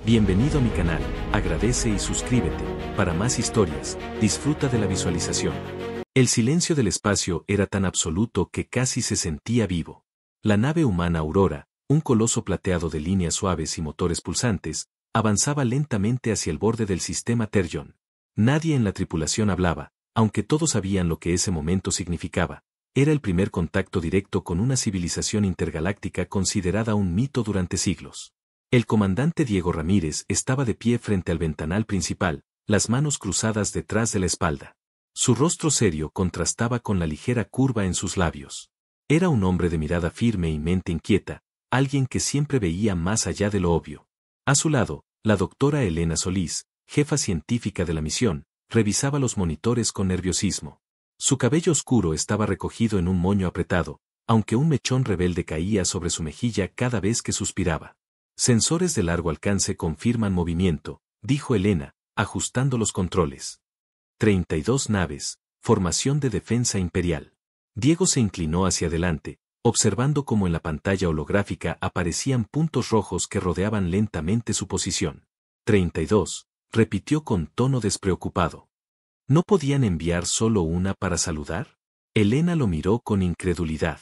Bienvenido a mi canal, agradece y suscríbete. Para más historias, disfruta de la visualización. El silencio del espacio era tan absoluto que casi se sentía vivo. La nave humana Aurora, un coloso plateado de líneas suaves y motores pulsantes, avanzaba lentamente hacia el borde del sistema Terjon. Nadie en la tripulación hablaba, aunque todos sabían lo que ese momento significaba. Era el primer contacto directo con una civilización intergaláctica considerada un mito durante siglos. El comandante Diego Ramírez estaba de pie frente al ventanal principal, las manos cruzadas detrás de la espalda. Su rostro serio contrastaba con la ligera curva en sus labios. Era un hombre de mirada firme y mente inquieta, alguien que siempre veía más allá de lo obvio. A su lado, la doctora Elena Solís, jefa científica de la misión, revisaba los monitores con nerviosismo. Su cabello oscuro estaba recogido en un moño apretado, aunque un mechón rebelde caía sobre su mejilla cada vez que suspiraba. Sensores de largo alcance confirman movimiento, dijo Elena, ajustando los controles. 32 naves, formación de defensa imperial. Diego se inclinó hacia adelante, observando cómo en la pantalla holográfica aparecían puntos rojos que rodeaban lentamente su posición. 32, repitió con tono despreocupado. ¿No podían enviar solo una para saludar? Elena lo miró con incredulidad.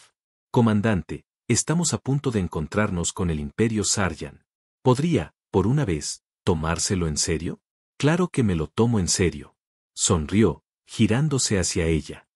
Comandante, estamos a punto de encontrarnos con el Imperio Sarjan. ¿Podría, por una vez, tomárselo en serio? Claro que me lo tomo en serio. Sonrió, girándose hacia ella.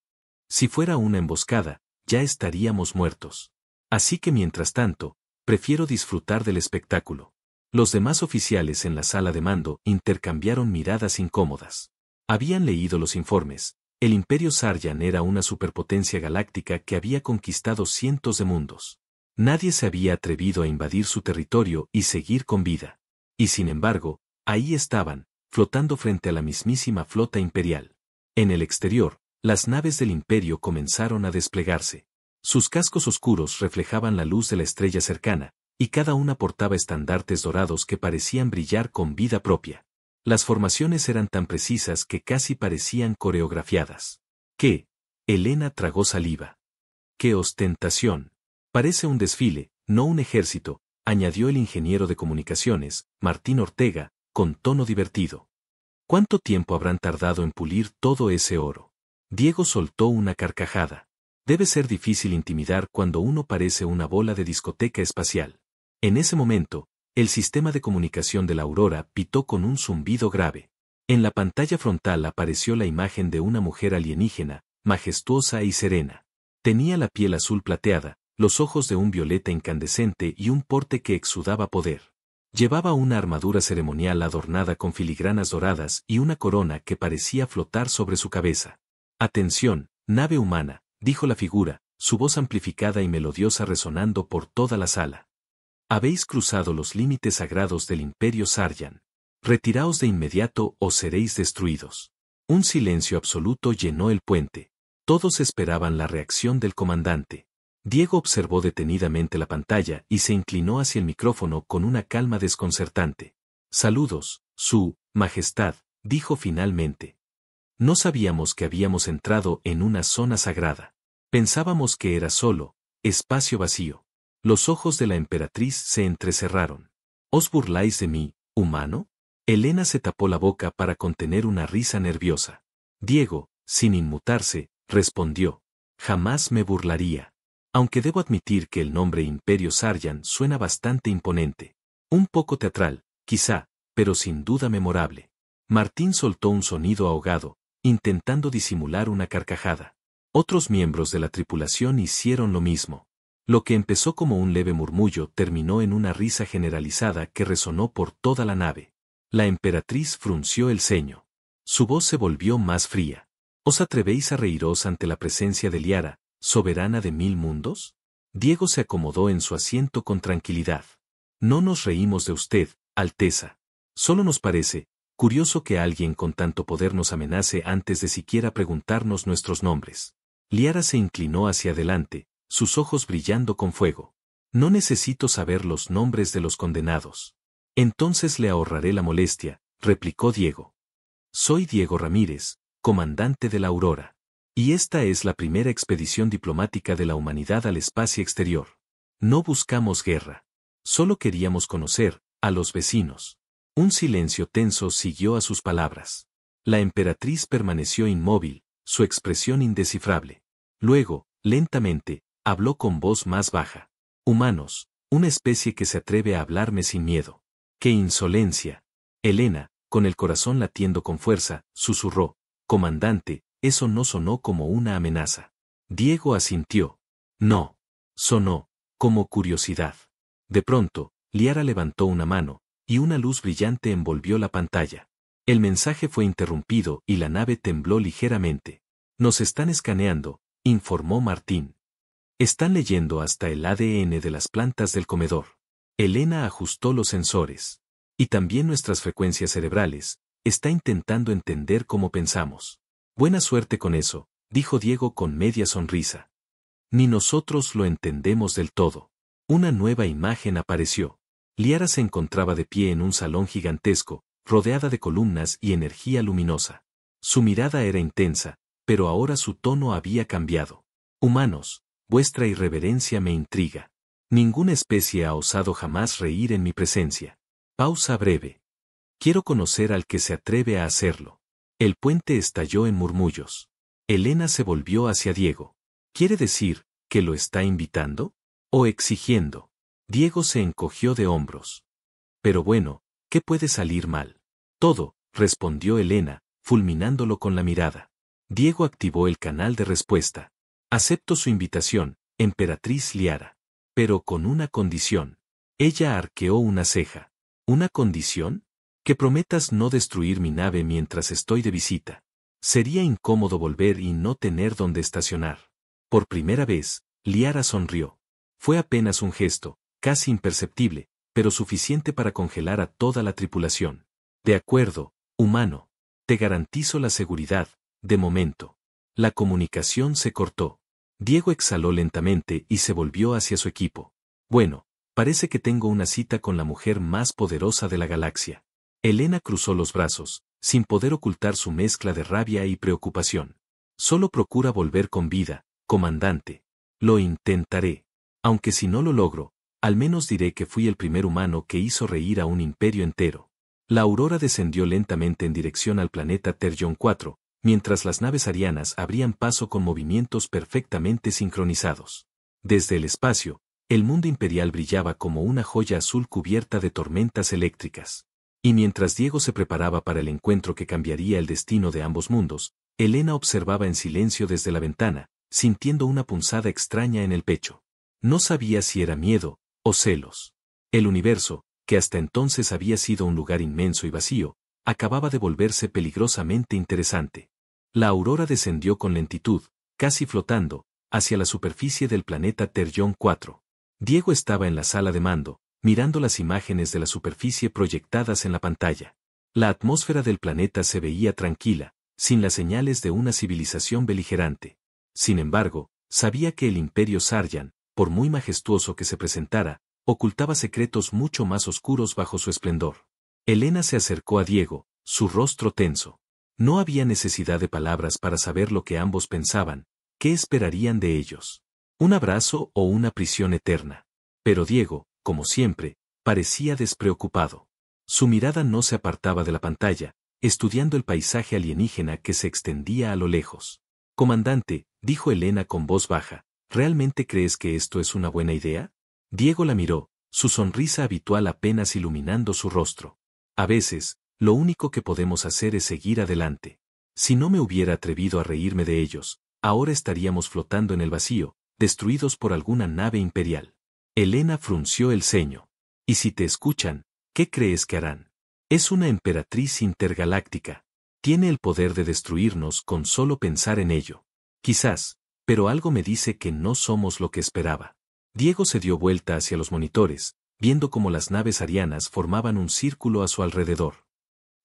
Si fuera una emboscada, ya estaríamos muertos. Así que mientras tanto, prefiero disfrutar del espectáculo. Los demás oficiales en la sala de mando intercambiaron miradas incómodas. Habían leído los informes. El Imperio Sarjan era una superpotencia galáctica que había conquistado cientos de mundos. Nadie se había atrevido a invadir su territorio y seguir con vida. Y sin embargo, ahí estaban, flotando frente a la mismísima flota imperial. En el exterior, las naves del Imperio comenzaron a desplegarse. Sus cascos oscuros reflejaban la luz de la estrella cercana, y cada una portaba estandartes dorados que parecían brillar con vida propia. Las formaciones eran tan precisas que casi parecían coreografiadas. ¿Qué? Elena tragó saliva. ¡Qué ostentación! Parece un desfile, no un ejército, añadió el ingeniero de comunicaciones, Martín Ortega, con tono divertido. ¿Cuánto tiempo habrán tardado en pulir todo ese oro? Diego soltó una carcajada. Debe ser difícil intimidar cuando uno parece una bola de discoteca espacial. En ese momento, el sistema de comunicación de la Aurora pitó con un zumbido grave. En la pantalla frontal apareció la imagen de una mujer alienígena, majestuosa y serena. Tenía la piel azul plateada, los ojos de un violeta incandescente y un porte que exudaba poder. Llevaba una armadura ceremonial adornada con filigranas doradas y una corona que parecía flotar sobre su cabeza. «Atención, nave humana», dijo la figura, su voz amplificada y melodiosa resonando por toda la sala. Habéis cruzado los límites sagrados del Imperio Sarjan. Retiraos de inmediato o seréis destruidos. Un silencio absoluto llenó el puente. Todos esperaban la reacción del comandante. Diego observó detenidamente la pantalla y se inclinó hacia el micrófono con una calma desconcertante. «Saludos, Su Majestad», dijo finalmente. «No sabíamos que habíamos entrado en una zona sagrada. Pensábamos que era solo espacio vacío». Los ojos de la emperatriz se entrecerraron. ¿Os burláis de mí, humano? Elena se tapó la boca para contener una risa nerviosa. Diego, sin inmutarse, respondió. Jamás me burlaría. Aunque debo admitir que el nombre Imperio Sarjan suena bastante imponente. Un poco teatral, quizá, pero sin duda memorable. Martín soltó un sonido ahogado, intentando disimular una carcajada. Otros miembros de la tripulación hicieron lo mismo. Lo que empezó como un leve murmullo terminó en una risa generalizada que resonó por toda la nave. La emperatriz frunció el ceño. Su voz se volvió más fría. ¿Os atrevéis a reíros ante la presencia de Liara, soberana de 1000 mundos? Diego se acomodó en su asiento con tranquilidad. No nos reímos de usted, Alteza. Solo nos parece curioso que alguien con tanto poder nos amenace antes de siquiera preguntarnos nuestros nombres. Liara se inclinó hacia adelante, sus ojos brillando con fuego. No necesito saber los nombres de los condenados. Entonces le ahorraré la molestia, replicó Diego. Soy Diego Ramírez, comandante de la Aurora. Y esta es la primera expedición diplomática de la humanidad al espacio exterior. No buscamos guerra. Solo queríamos conocer a los vecinos. Un silencio tenso siguió a sus palabras. La emperatriz permaneció inmóvil, su expresión indescifrable. Luego, lentamente, habló con voz más baja. Humanos, una especie que se atreve a hablarme sin miedo. ¡Qué insolencia! Helena, con el corazón latiendo con fuerza, susurró. Comandante, eso no sonó como una amenaza. Diego asintió. No. Sonó, como curiosidad. De pronto, Liara levantó una mano, y una luz brillante envolvió la pantalla. El mensaje fue interrumpido y la nave tembló ligeramente. Nos están escaneando, informó Martín. Están leyendo hasta el ADN de las plantas del comedor. Helena ajustó los sensores. Y también nuestras frecuencias cerebrales. Está intentando entender cómo pensamos. Buena suerte con eso, dijo Diego con media sonrisa. Ni nosotros lo entendemos del todo. Una nueva imagen apareció. Liara se encontraba de pie en un salón gigantesco, rodeada de columnas y energía luminosa. Su mirada era intensa, pero ahora su tono había cambiado. Humanos, vuestra irreverencia me intriga. Ninguna especie ha osado jamás reír en mi presencia. Pausa breve. Quiero conocer al que se atreve a hacerlo. El puente estalló en murmullos. Helena se volvió hacia Diego. ¿Quiere decir que lo está invitando? ¿O exigiendo? Diego se encogió de hombros. Pero bueno, ¿qué puede salir mal? Todo, respondió Helena, fulminándolo con la mirada. Diego activó el canal de respuesta. Acepto su invitación, emperatriz Liara. Pero con una condición. Ella arqueó una ceja. ¿Una condición? Que prometas no destruir mi nave mientras estoy de visita. Sería incómodo volver y no tener dónde estacionar. Por primera vez, Liara sonrió. Fue apenas un gesto, casi imperceptible, pero suficiente para congelar a toda la tripulación. De acuerdo, humano. Te garantizo la seguridad, de momento. La comunicación se cortó. Diego exhaló lentamente y se volvió hacia su equipo. Bueno, parece que tengo una cita con la mujer más poderosa de la galaxia. Helena cruzó los brazos, sin poder ocultar su mezcla de rabia y preocupación. Solo procura volver con vida, comandante. Lo intentaré. Aunque si no lo logro, al menos diré que fui el primer humano que hizo reír a un imperio entero. La aurora descendió lentamente en dirección al planeta Terjon 4, mientras las naves arianas abrían paso con movimientos perfectamente sincronizados. Desde el espacio, el mundo imperial brillaba como una joya azul cubierta de tormentas eléctricas. Y mientras Diego se preparaba para el encuentro que cambiaría el destino de ambos mundos, Helena observaba en silencio desde la ventana, sintiendo una punzada extraña en el pecho. No sabía si era miedo o celos. El universo, que hasta entonces había sido un lugar inmenso y vacío, acababa de volverse peligrosamente interesante. La aurora descendió con lentitud, casi flotando, hacia la superficie del planeta Terjon 4. Diego estaba en la sala de mando, mirando las imágenes de la superficie proyectadas en la pantalla. La atmósfera del planeta se veía tranquila, sin las señales de una civilización beligerante. Sin embargo, sabía que el Imperio Sarjan, por muy majestuoso que se presentara, ocultaba secretos mucho más oscuros bajo su esplendor. Helena se acercó a Diego, su rostro tenso. No había necesidad de palabras para saber lo que ambos pensaban, qué esperarían de ellos. Un abrazo o una prisión eterna. Pero Diego, como siempre, parecía despreocupado. Su mirada no se apartaba de la pantalla, estudiando el paisaje alienígena que se extendía a lo lejos. Comandante, dijo Helena con voz baja, ¿realmente crees que esto es una buena idea? Diego la miró, su sonrisa habitual apenas iluminando su rostro. A veces, lo único que podemos hacer es seguir adelante. Si no me hubiera atrevido a reírme de ellos, ahora estaríamos flotando en el vacío, destruidos por alguna nave imperial. Helena frunció el ceño. ¿Y si te escuchan, qué crees que harán? Es una emperatriz intergaláctica. Tiene el poder de destruirnos con solo pensar en ello. Quizás, pero algo me dice que no somos lo que esperaba. Diego se dio vuelta hacia los monitores, viendo cómo las naves arianas formaban un círculo a su alrededor.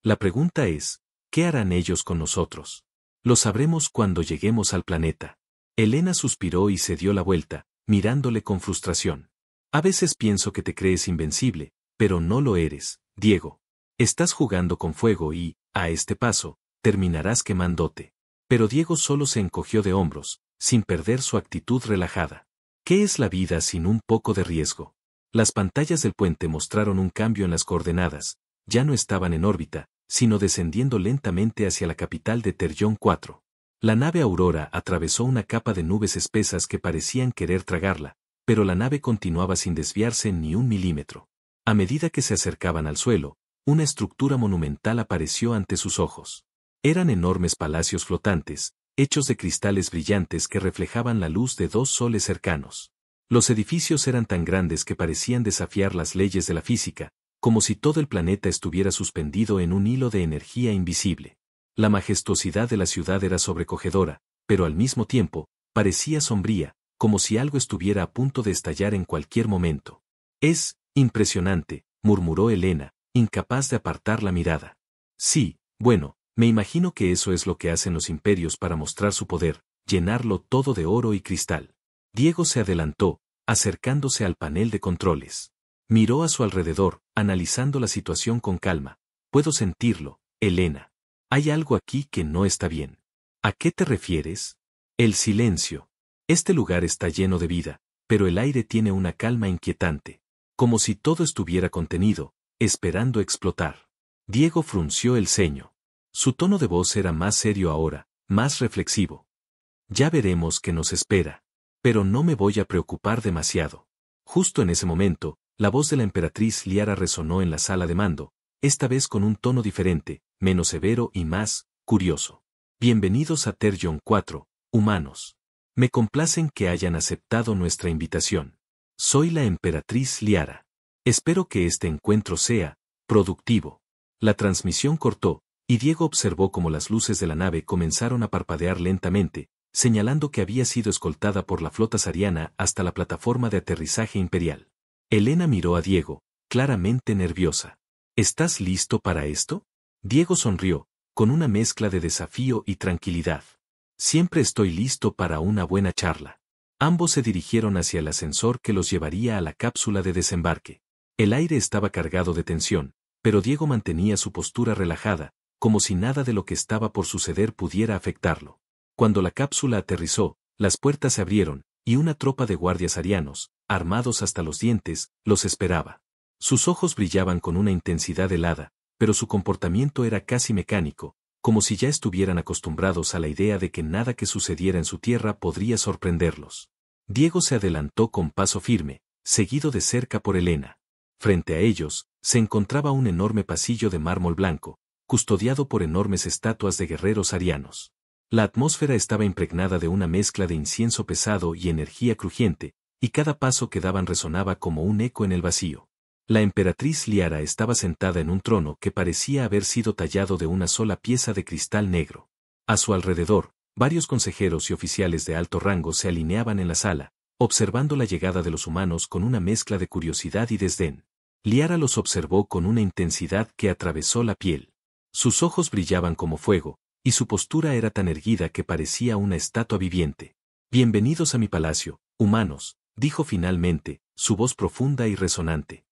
La pregunta es, ¿qué harán ellos con nosotros? Lo sabremos cuando lleguemos al planeta. Helena suspiró y se dio la vuelta, mirándole con frustración. A veces pienso que te crees invencible, pero no lo eres, Diego. Estás jugando con fuego y, a este paso, terminarás quemándote. Pero Diego solo se encogió de hombros, sin perder su actitud relajada. ¿Qué es la vida sin un poco de riesgo? Las pantallas del puente mostraron un cambio en las coordenadas, ya no estaban en órbita, sino descendiendo lentamente hacia la capital de Terjón 4. La nave Aurora atravesó una capa de nubes espesas que parecían querer tragarla, pero la nave continuaba sin desviarse ni un milímetro. A medida que se acercaban al suelo, una estructura monumental apareció ante sus ojos. Eran enormes palacios flotantes, hechos de cristales brillantes que reflejaban la luz de dos soles cercanos. Los edificios eran tan grandes que parecían desafiar las leyes de la física, como si todo el planeta estuviera suspendido en un hilo de energía invisible. La majestuosidad de la ciudad era sobrecogedora, pero al mismo tiempo, parecía sombría, como si algo estuviera a punto de estallar en cualquier momento. «Es impresionante», murmuró Helena, incapaz de apartar la mirada. «Sí, bueno, me imagino que eso es lo que hacen los imperios para mostrar su poder, llenarlo todo de oro y cristal». Diego se adelantó, acercándose al panel de controles. Miró a su alrededor, analizando la situación con calma. «Puedo sentirlo, Helena. Hay algo aquí que no está bien». «¿A qué te refieres?» «El silencio. Este lugar está lleno de vida, pero el aire tiene una calma inquietante. Como si todo estuviera contenido, esperando explotar». Diego frunció el ceño. Su tono de voz era más serio ahora, más reflexivo. «Ya veremos qué nos espera. Pero no me voy a preocupar demasiado». Justo en ese momento, la voz de la emperatriz Liara resonó en la sala de mando, esta vez con un tono diferente, menos severo y más curioso. «Bienvenidos a Terjón 4, humanos. Me complacen que hayan aceptado nuestra invitación. Soy la emperatriz Liara. Espero que este encuentro sea productivo». La transmisión cortó, y Diego observó cómo las luces de la nave comenzaron a parpadear lentamente, señalando que había sido escoltada por la flota sariana hasta la plataforma de aterrizaje imperial. Helena miró a Diego, claramente nerviosa. «¿Estás listo para esto?» Diego sonrió, con una mezcla de desafío y tranquilidad. «Siempre estoy listo para una buena charla». Ambos se dirigieron hacia el ascensor que los llevaría a la cápsula de desembarque. El aire estaba cargado de tensión, pero Diego mantenía su postura relajada, como si nada de lo que estaba por suceder pudiera afectarlo. Cuando la cápsula aterrizó, las puertas se abrieron, y una tropa de guardias arianos, armados hasta los dientes, los esperaba. Sus ojos brillaban con una intensidad helada, pero su comportamiento era casi mecánico, como si ya estuvieran acostumbrados a la idea de que nada que sucediera en su tierra podría sorprenderlos. Diego se adelantó con paso firme, seguido de cerca por Helena. Frente a ellos, se encontraba un enorme pasillo de mármol blanco, custodiado por enormes estatuas de guerreros arianos. La atmósfera estaba impregnada de una mezcla de incienso pesado y energía crujiente, y cada paso que daban resonaba como un eco en el vacío. La emperatriz Liara estaba sentada en un trono que parecía haber sido tallado de una sola pieza de cristal negro. A su alrededor, varios consejeros y oficiales de alto rango se alineaban en la sala, observando la llegada de los humanos con una mezcla de curiosidad y desdén. Liara los observó con una intensidad que atravesó la piel. Sus ojos brillaban como fuego, y su postura era tan erguida que parecía una estatua viviente. «Bienvenidos a mi palacio, humanos», dijo finalmente, su voz profunda y resonante.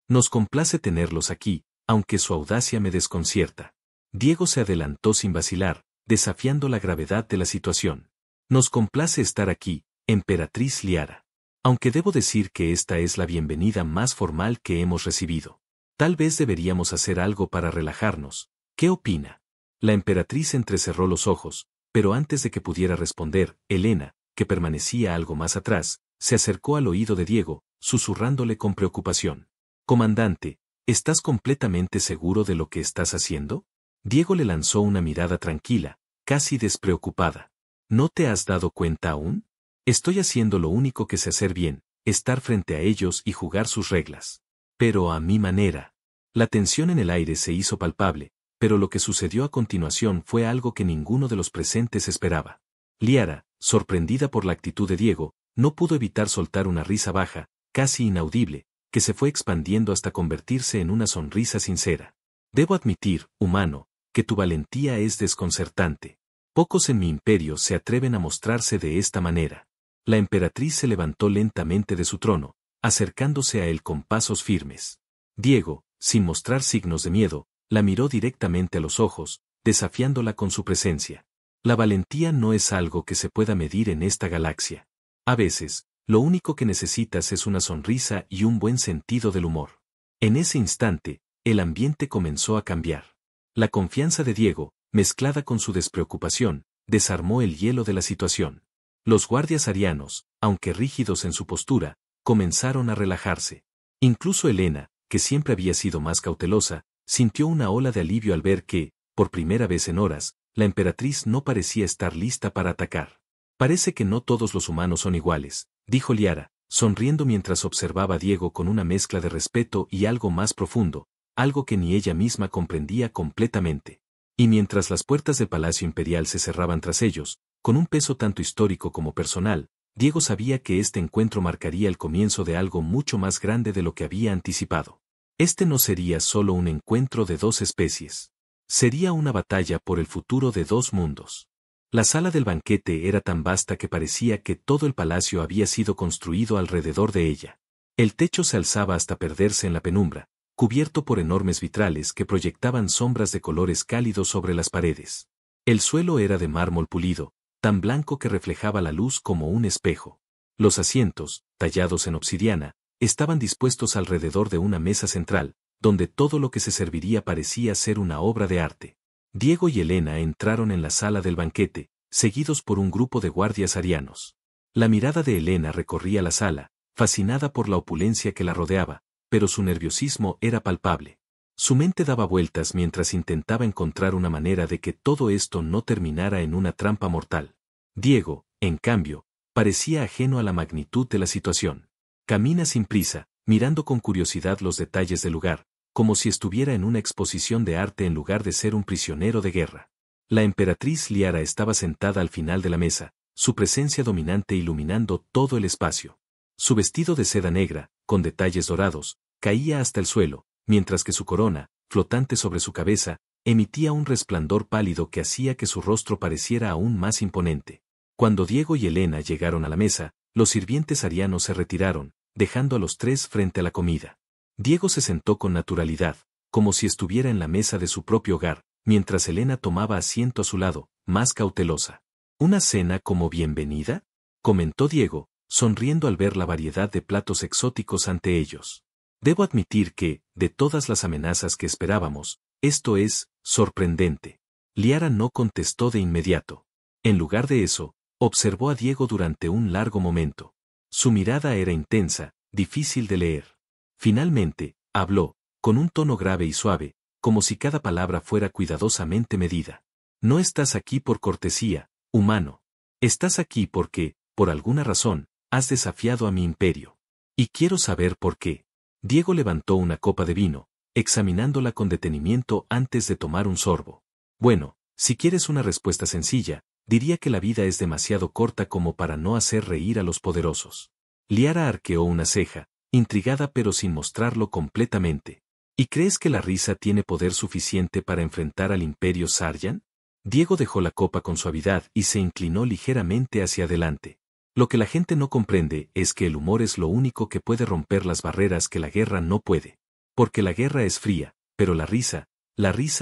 «Nos complace tenerlos aquí, aunque su audacia me desconcierta». Diego se adelantó sin vacilar, desafiando la gravedad de la situación. «Nos complace estar aquí, emperatriz Liara. Aunque debo decir que esta es la bienvenida más formal que hemos recibido. Tal vez deberíamos hacer algo para relajarnos. ¿Qué opina?» La emperatriz entrecerró los ojos, pero antes de que pudiera responder, Helena, que permanecía algo más atrás, se acercó al oído de Diego, susurrándole con preocupación. «Comandante, ¿estás completamente seguro de lo que estás haciendo?» Diego le lanzó una mirada tranquila, casi despreocupada. «¿No te has dado cuenta aún? Estoy haciendo lo único que sé hacer bien, estar frente a ellos y jugar sus reglas. Pero a mi manera». La tensión en el aire se hizo palpable, pero lo que sucedió a continuación fue algo que ninguno de los presentes esperaba. Liara, sorprendida por la actitud de Diego, no pudo evitar soltar una risa baja, casi inaudible, que se fue expandiendo hasta convertirse en una sonrisa sincera. «Debo admitir, humano, que tu valentía es desconcertante. Pocos en mi imperio se atreven a mostrarse de esta manera». La emperatriz se levantó lentamente de su trono, acercándose a él con pasos firmes. Diego, sin mostrar signos de miedo, la miró directamente a los ojos, desafiándola con su presencia. La valentía no es algo que se pueda medir en esta galaxia. A veces, lo único que necesitas es una sonrisa y un buen sentido del humor. En ese instante, el ambiente comenzó a cambiar. La confianza de Diego, mezclada con su despreocupación, desarmó el hielo de la situación. Los guardias arianos, aunque rígidos en su postura, comenzaron a relajarse. Incluso Helena, que siempre había sido más cautelosa, sintió una ola de alivio al ver que, por primera vez en horas, la emperatriz no parecía estar lista para atacar. Parece que no todos los humanos son iguales, dijo Liara, sonriendo mientras observaba a Diego con una mezcla de respeto y algo más profundo, algo que ni ella misma comprendía completamente. Y mientras las puertas del Palacio Imperial se cerraban tras ellos, con un peso tanto histórico como personal, Diego sabía que este encuentro marcaría el comienzo de algo mucho más grande de lo que había anticipado. Este no sería solo un encuentro de dos especies. Sería una batalla por el futuro de dos mundos. La sala del banquete era tan vasta que parecía que todo el palacio había sido construido alrededor de ella. El techo se alzaba hasta perderse en la penumbra, cubierto por enormes vitrales que proyectaban sombras de colores cálidos sobre las paredes. El suelo era de mármol pulido, tan blanco que reflejaba la luz como un espejo. Los asientos, tallados en obsidiana, estaban dispuestos alrededor de una mesa central, donde todo lo que se serviría parecía ser una obra de arte. Diego y Helena entraron en la sala del banquete, seguidos por un grupo de guardias arianos. La mirada de Helena recorría la sala, fascinada por la opulencia que la rodeaba, pero su nerviosismo era palpable. Su mente daba vueltas mientras intentaba encontrar una manera de que todo esto no terminara en una trampa mortal. Diego, en cambio, parecía ajeno a la magnitud de la situación. Camina sin prisa, mirando con curiosidad los detalles del lugar, como si estuviera en una exposición de arte en lugar de ser un prisionero de guerra. La emperatriz Liara estaba sentada al final de la mesa, su presencia dominante iluminando todo el espacio. Su vestido de seda negra, con detalles dorados, caía hasta el suelo, mientras que su corona, flotante sobre su cabeza, emitía un resplandor pálido que hacía que su rostro pareciera aún más imponente. Cuando Diego y Helena llegaron a la mesa, los sirvientes arianos se retiraron, dejando a los tres frente a la comida. Diego se sentó con naturalidad, como si estuviera en la mesa de su propio hogar, mientras Helena tomaba asiento a su lado, más cautelosa. ¿Una cena como bienvenida?, comentó Diego, sonriendo al ver la variedad de platos exóticos ante ellos. Debo admitir que, de todas las amenazas que esperábamos, esto es sorprendente. Liara no contestó de inmediato. En lugar de eso, observó a Diego durante un largo momento. Su mirada era intensa, difícil de leer. Finalmente, habló, con un tono grave y suave, como si cada palabra fuera cuidadosamente medida. No estás aquí por cortesía, humano. Estás aquí porque, por alguna razón, has desafiado a mi imperio. Y quiero saber por qué. Diego levantó una copa de vino, examinándola con detenimiento antes de tomar un sorbo. Bueno, si quieres una respuesta sencilla, diría que la vida es demasiado corta como para no hacer reír a los poderosos. Liara arqueó una ceja, intrigada pero sin mostrarlo completamente. ¿Y crees que la risa tiene poder suficiente para enfrentar al Imperio Saryan? Diego dejó la copa con suavidad y se inclinó ligeramente hacia adelante. Lo que la gente no comprende es que el humor es lo único que puede romper las barreras que la guerra no puede. Porque la guerra es fría, pero la risa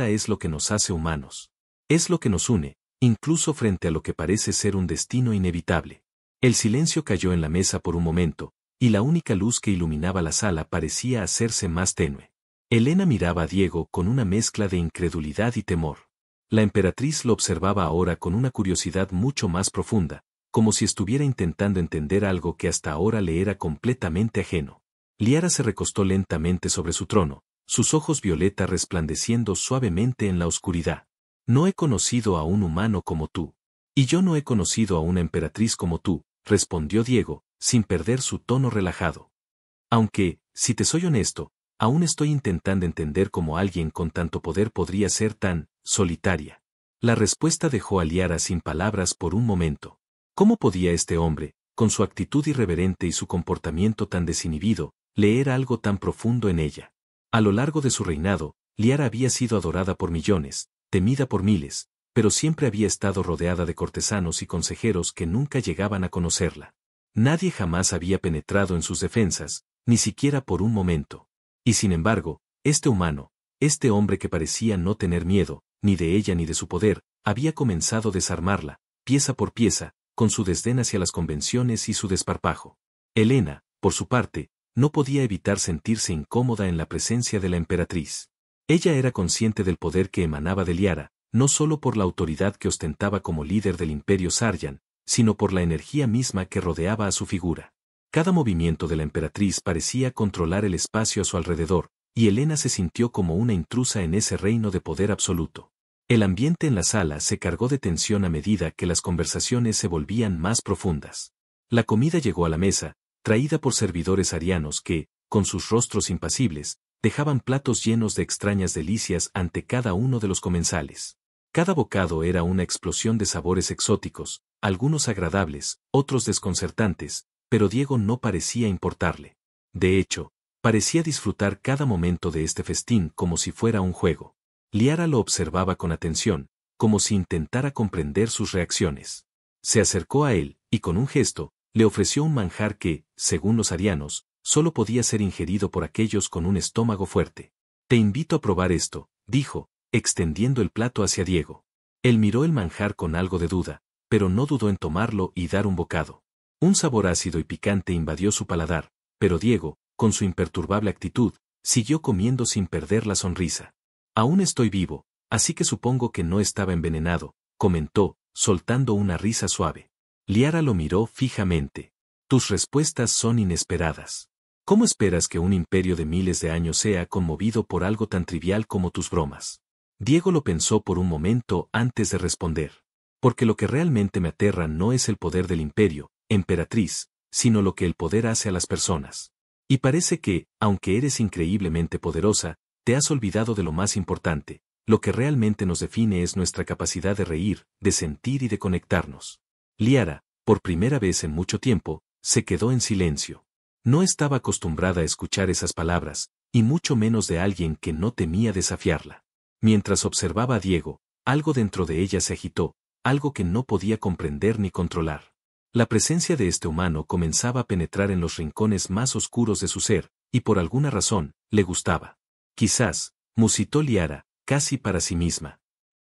es lo que nos hace humanos. Es lo que nos une, incluso frente a lo que parece ser un destino inevitable. El silencio cayó en la mesa por un momento, y la única luz que iluminaba la sala parecía hacerse más tenue. Helena miraba a Diego con una mezcla de incredulidad y temor. La emperatriz lo observaba ahora con una curiosidad mucho más profunda, como si estuviera intentando entender algo que hasta ahora le era completamente ajeno. Liara se recostó lentamente sobre su trono, sus ojos violeta resplandeciendo suavemente en la oscuridad. No he conocido a un humano como tú. Y yo no he conocido a una emperatriz como tú, respondió Diego, sin perder su tono relajado. Aunque, si te soy honesto, aún estoy intentando entender cómo alguien con tanto poder podría ser tan solitaria. La respuesta dejó a Liara sin palabras por un momento. ¿Cómo podía este hombre, con su actitud irreverente y su comportamiento tan desinhibido, leer algo tan profundo en ella? A lo largo de su reinado, Liara había sido adorada por millones, temida por miles, pero siempre había estado rodeada de cortesanos y consejeros que nunca llegaban a conocerla. Nadie jamás había penetrado en sus defensas, ni siquiera por un momento. Y sin embargo, este humano, este hombre que parecía no tener miedo, ni de ella ni de su poder, había comenzado a desarmarla, pieza por pieza, con su desdén hacia las convenciones y su desparpajo. Helena, por su parte, no podía evitar sentirse incómoda en la presencia de la emperatriz. Ella era consciente del poder que emanaba de Liara, no solo por la autoridad que ostentaba como líder del Imperio Saryan, sino por la energía misma que rodeaba a su figura. Cada movimiento de la emperatriz parecía controlar el espacio a su alrededor, y Helena se sintió como una intrusa en ese reino de poder absoluto. El ambiente en la sala se cargó de tensión a medida que las conversaciones se volvían más profundas. La comida llegó a la mesa, traída por servidores arianos que, con sus rostros impasibles, dejaban platos llenos de extrañas delicias ante cada uno de los comensales. Cada bocado era una explosión de sabores exóticos, algunos agradables, otros desconcertantes, pero Diego no parecía importarle. De hecho, parecía disfrutar cada momento de este festín como si fuera un juego. Liara lo observaba con atención, como si intentara comprender sus reacciones. Se acercó a él, y con un gesto, le ofreció un manjar que, según los arianos, solo podía ser ingerido por aquellos con un estómago fuerte. Te invito a probar esto, dijo, extendiendo el plato hacia Diego. Él miró el manjar con algo de duda, pero no dudó en tomarlo y dar un bocado. Un sabor ácido y picante invadió su paladar, pero Diego, con su imperturbable actitud, siguió comiendo sin perder la sonrisa. Aún estoy vivo, así que supongo que no estaba envenenado, comentó, soltando una risa suave. Liara lo miró fijamente. Tus respuestas son inesperadas. ¿Cómo esperas que un imperio de miles de años sea conmovido por algo tan trivial como tus bromas? Diego lo pensó por un momento antes de responder. Porque lo que realmente me aterra no es el poder del imperio, emperatriz, sino lo que el poder hace a las personas. Y parece que, aunque eres increíblemente poderosa, te has olvidado de lo más importante. Lo que realmente nos define es nuestra capacidad de reír, de sentir y de conectarnos. Liara, por primera vez en mucho tiempo, se quedó en silencio. No estaba acostumbrada a escuchar esas palabras, y mucho menos de alguien que no temía desafiarla. Mientras observaba a Diego, algo dentro de ella se agitó, algo que no podía comprender ni controlar. La presencia de este humano comenzaba a penetrar en los rincones más oscuros de su ser, y por alguna razón, le gustaba. Quizás, musitó Liara, casi para sí misma.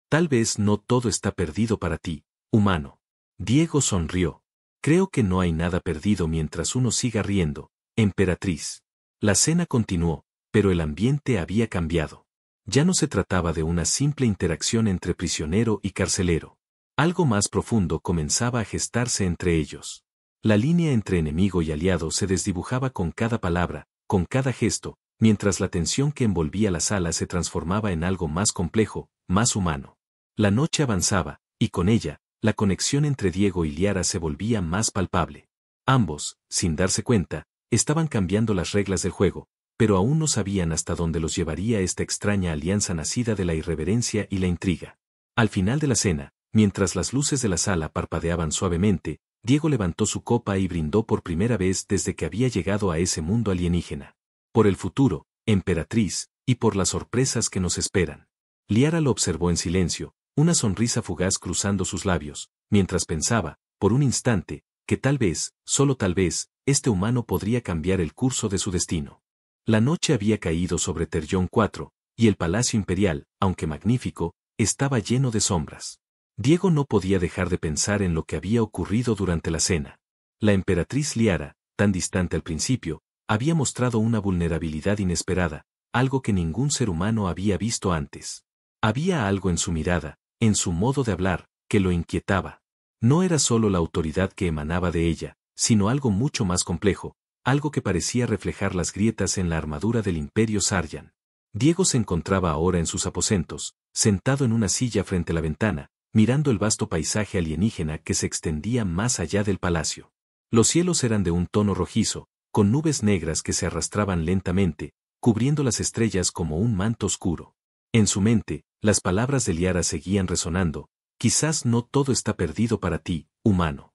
Tal vez no todo está perdido para ti, humano. Diego sonrió. Creo que no hay nada perdido mientras uno siga riendo, emperatriz. La cena continuó, pero el ambiente había cambiado. Ya no se trataba de una simple interacción entre prisionero y carcelero. Algo más profundo comenzaba a gestarse entre ellos. La línea entre enemigo y aliado se desdibujaba con cada palabra, con cada gesto, mientras la tensión que envolvía la sala se transformaba en algo más complejo, más humano. La noche avanzaba, y con ella, la conexión entre Diego y Liara se volvía más palpable. Ambos, sin darse cuenta, estaban cambiando las reglas del juego, pero aún no sabían hasta dónde los llevaría esta extraña alianza nacida de la irreverencia y la intriga. Al final de la cena, mientras las luces de la sala parpadeaban suavemente, Diego levantó su copa y brindó por primera vez desde que había llegado a ese mundo alienígena. Por el futuro, emperatriz, y por las sorpresas que nos esperan. Liara lo observó en silencio, una sonrisa fugaz cruzando sus labios, mientras pensaba, por un instante, que tal vez, solo tal vez, este humano podría cambiar el curso de su destino. La noche había caído sobre Terjón IV, y el palacio imperial, aunque magnífico, estaba lleno de sombras. Diego no podía dejar de pensar en lo que había ocurrido durante la cena. La emperatriz Liara, tan distante al principio, había mostrado una vulnerabilidad inesperada, algo que ningún ser humano había visto antes. Había algo en su mirada, en su modo de hablar, que lo inquietaba. No era solo la autoridad que emanaba de ella, sino algo mucho más complejo, algo que parecía reflejar las grietas en la armadura del Imperio Saryan. Diego se encontraba ahora en sus aposentos, sentado en una silla frente a la ventana, mirando el vasto paisaje alienígena que se extendía más allá del palacio. Los cielos eran de un tono rojizo, con nubes negras que se arrastraban lentamente, cubriendo las estrellas como un manto oscuro. En su mente, las palabras de Liara seguían resonando, quizás no todo está perdido para ti, humano.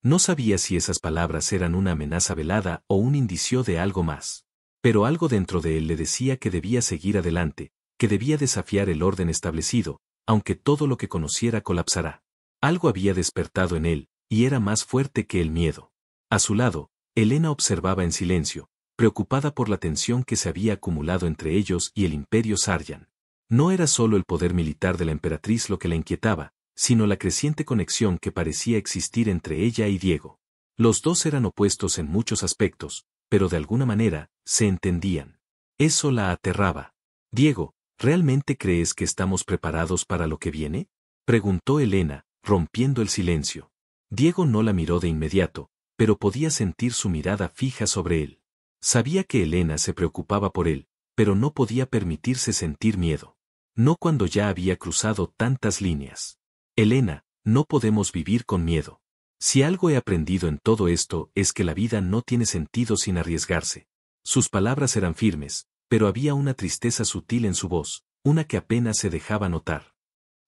No sabía si esas palabras eran una amenaza velada o un indicio de algo más. Pero algo dentro de él le decía que debía seguir adelante, que debía desafiar el orden establecido, aunque todo lo que conociera colapsará. Algo había despertado en él, y era más fuerte que el miedo. A su lado, Helena observaba en silencio, preocupada por la tensión que se había acumulado entre ellos y el Imperio Saryan. No era solo el poder militar de la emperatriz lo que la inquietaba, sino la creciente conexión que parecía existir entre ella y Diego. Los dos eran opuestos en muchos aspectos, pero de alguna manera, se entendían. Eso la aterraba. Diego, ¿realmente crees que estamos preparados para lo que viene? Preguntó Elena, rompiendo el silencio. Diego no la miró de inmediato, pero podía sentir su mirada fija sobre él. Sabía que Elena se preocupaba por él, pero no podía permitirse sentir miedo. No cuando ya había cruzado tantas líneas. Elena, no podemos vivir con miedo. Si algo he aprendido en todo esto es que la vida no tiene sentido sin arriesgarse. Sus palabras eran firmes, pero había una tristeza sutil en su voz, una que apenas se dejaba notar.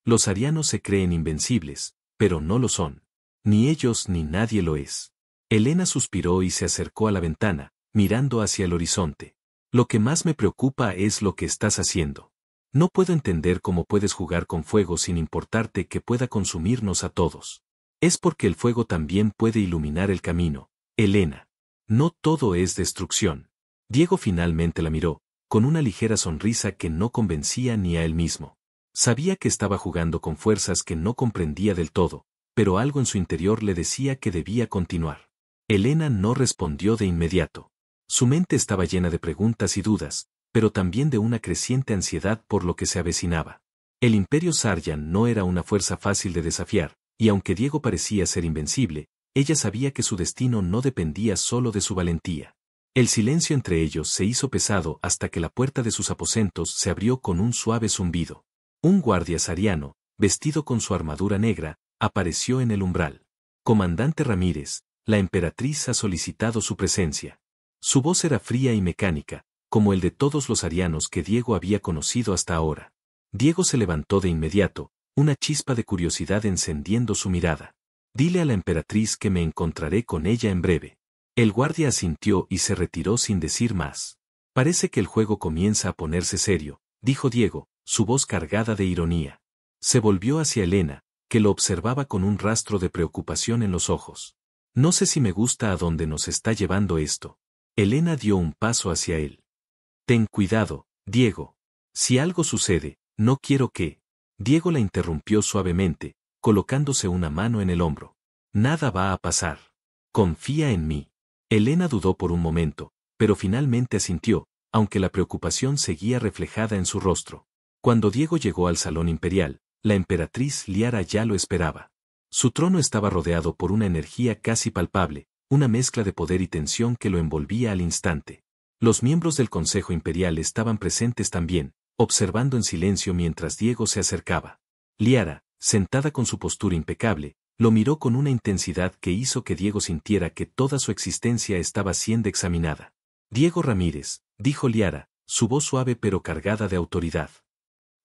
Los arianos se creen invencibles, pero no lo son. Ni ellos ni nadie lo es. Elena suspiró y se acercó a la ventana, mirando hacia el horizonte. Lo que más me preocupa es lo que estás haciendo. No puedo entender cómo puedes jugar con fuego sin importarte que pueda consumirnos a todos. Es porque el fuego también puede iluminar el camino, Elena. No todo es destrucción. Diego finalmente la miró, con una ligera sonrisa que no convencía ni a él mismo. Sabía que estaba jugando con fuerzas que no comprendía del todo, pero algo en su interior le decía que debía continuar. Elena no respondió de inmediato. Su mente estaba llena de preguntas y dudas, pero también de una creciente ansiedad por lo que se avecinaba. El Imperio Saryan no era una fuerza fácil de desafiar, y aunque Diego parecía ser invencible, ella sabía que su destino no dependía solo de su valentía. El silencio entre ellos se hizo pesado hasta que la puerta de sus aposentos se abrió con un suave zumbido. Un guardia sariano, vestido con su armadura negra, apareció en el umbral. Comandante Ramírez, la emperatriz ha solicitado su presencia. Su voz era fría y mecánica, como el de todos los arianos que Diego había conocido hasta ahora. Diego se levantó de inmediato, una chispa de curiosidad encendiendo su mirada. Dile a la emperatriz que me encontraré con ella en breve. El guardia asintió y se retiró sin decir más. Parece que el juego comienza a ponerse serio, dijo Diego, su voz cargada de ironía. Se volvió hacia Elena, que lo observaba con un rastro de preocupación en los ojos. No sé si me gusta a dónde nos está llevando esto. Elena dio un paso hacia él. Ten cuidado, Diego. Si algo sucede, no quiero que... Diego la interrumpió suavemente, colocándose una mano en el hombro. Nada va a pasar. Confía en mí. Elena dudó por un momento, pero finalmente asintió, aunque la preocupación seguía reflejada en su rostro. Cuando Diego llegó al salón imperial, la emperatriz Liara ya lo esperaba. Su trono estaba rodeado por una energía casi palpable, una mezcla de poder y tensión que lo envolvía al instante. Los miembros del Consejo Imperial estaban presentes también, observando en silencio mientras Diego se acercaba. Liara, sentada con su postura impecable, lo miró con una intensidad que hizo que Diego sintiera que toda su existencia estaba siendo examinada. Diego Ramírez, dijo Liara, su voz suave pero cargada de autoridad.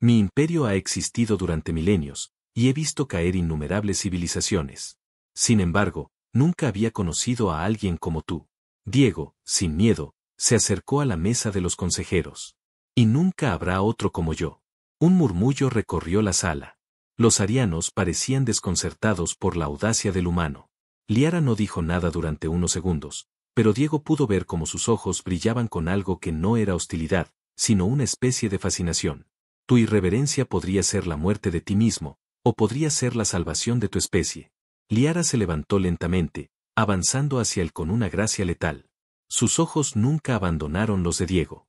Mi imperio ha existido durante milenios, y he visto caer innumerables civilizaciones. Sin embargo, nunca había conocido a alguien como tú. Diego, sin miedo, se acercó a la mesa de los consejeros. Y nunca habrá otro como yo. Un murmullo recorrió la sala. Los arianos parecían desconcertados por la audacia del humano. Liara no dijo nada durante unos segundos, pero Diego pudo ver cómo sus ojos brillaban con algo que no era hostilidad, sino una especie de fascinación. Tu irreverencia podría ser la muerte de ti mismo, o podría ser la salvación de tu especie. Liara se levantó lentamente, avanzando hacia él con una gracia letal. Sus ojos nunca abandonaron los de Diego.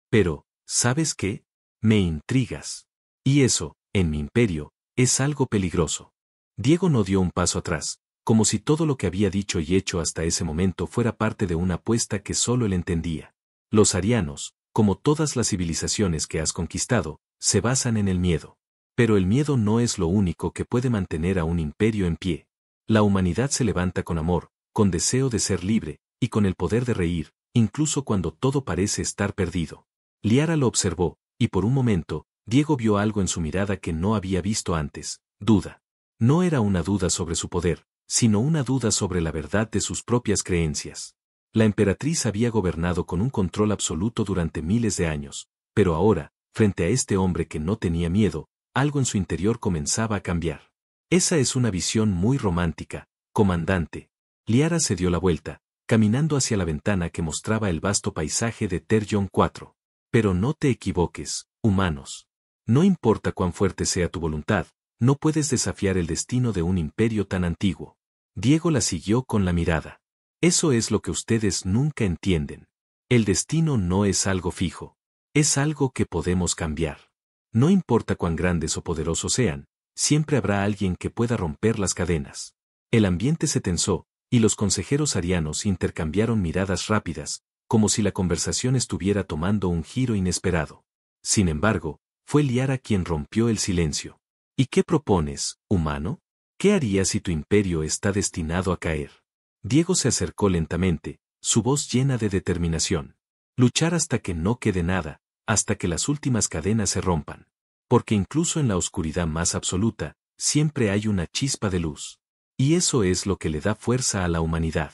Pero, ¿sabes qué? Me intrigas. Y eso, en mi imperio, es algo peligroso. Diego no dio un paso atrás, como si todo lo que había dicho y hecho hasta ese momento fuera parte de una apuesta que solo él entendía. Los arianos, como todas las civilizaciones que has conquistado, se basan en el miedo. Pero el miedo no es lo único que puede mantener a un imperio en pie. La humanidad se levanta con amor, con deseo de ser libre, y con el poder de reír, incluso cuando todo parece estar perdido. Liara lo observó, y por un momento, Diego vio algo en su mirada que no había visto antes, duda. No era una duda sobre su poder, sino una duda sobre la verdad de sus propias creencias. La emperatriz había gobernado con un control absoluto durante miles de años, pero ahora, frente a este hombre que no tenía miedo, algo en su interior comenzaba a cambiar. Esa es una visión muy romántica, comandante. Liara se dio la vuelta, caminando hacia la ventana que mostraba el vasto paisaje de Terjon 4. Pero no te equivoques, humanos. No importa cuán fuerte sea tu voluntad, no puedes desafiar el destino de un imperio tan antiguo. Diego la siguió con la mirada. Eso es lo que ustedes nunca entienden. El destino no es algo fijo. Es algo que podemos cambiar. No importa cuán grandes o poderosos sean, siempre habrá alguien que pueda romper las cadenas. El ambiente se tensó, y los consejeros arianos intercambiaron miradas rápidas, como si la conversación estuviera tomando un giro inesperado. Sin embargo, fue Liara quien rompió el silencio. ¿Y qué propones, humano? ¿Qué harías si tu imperio está destinado a caer? Diego se acercó lentamente, su voz llena de determinación. Luchar hasta que no quede nada, hasta que las últimas cadenas se rompan. Porque incluso en la oscuridad más absoluta, siempre hay una chispa de luz. Y eso es lo que le da fuerza a la humanidad.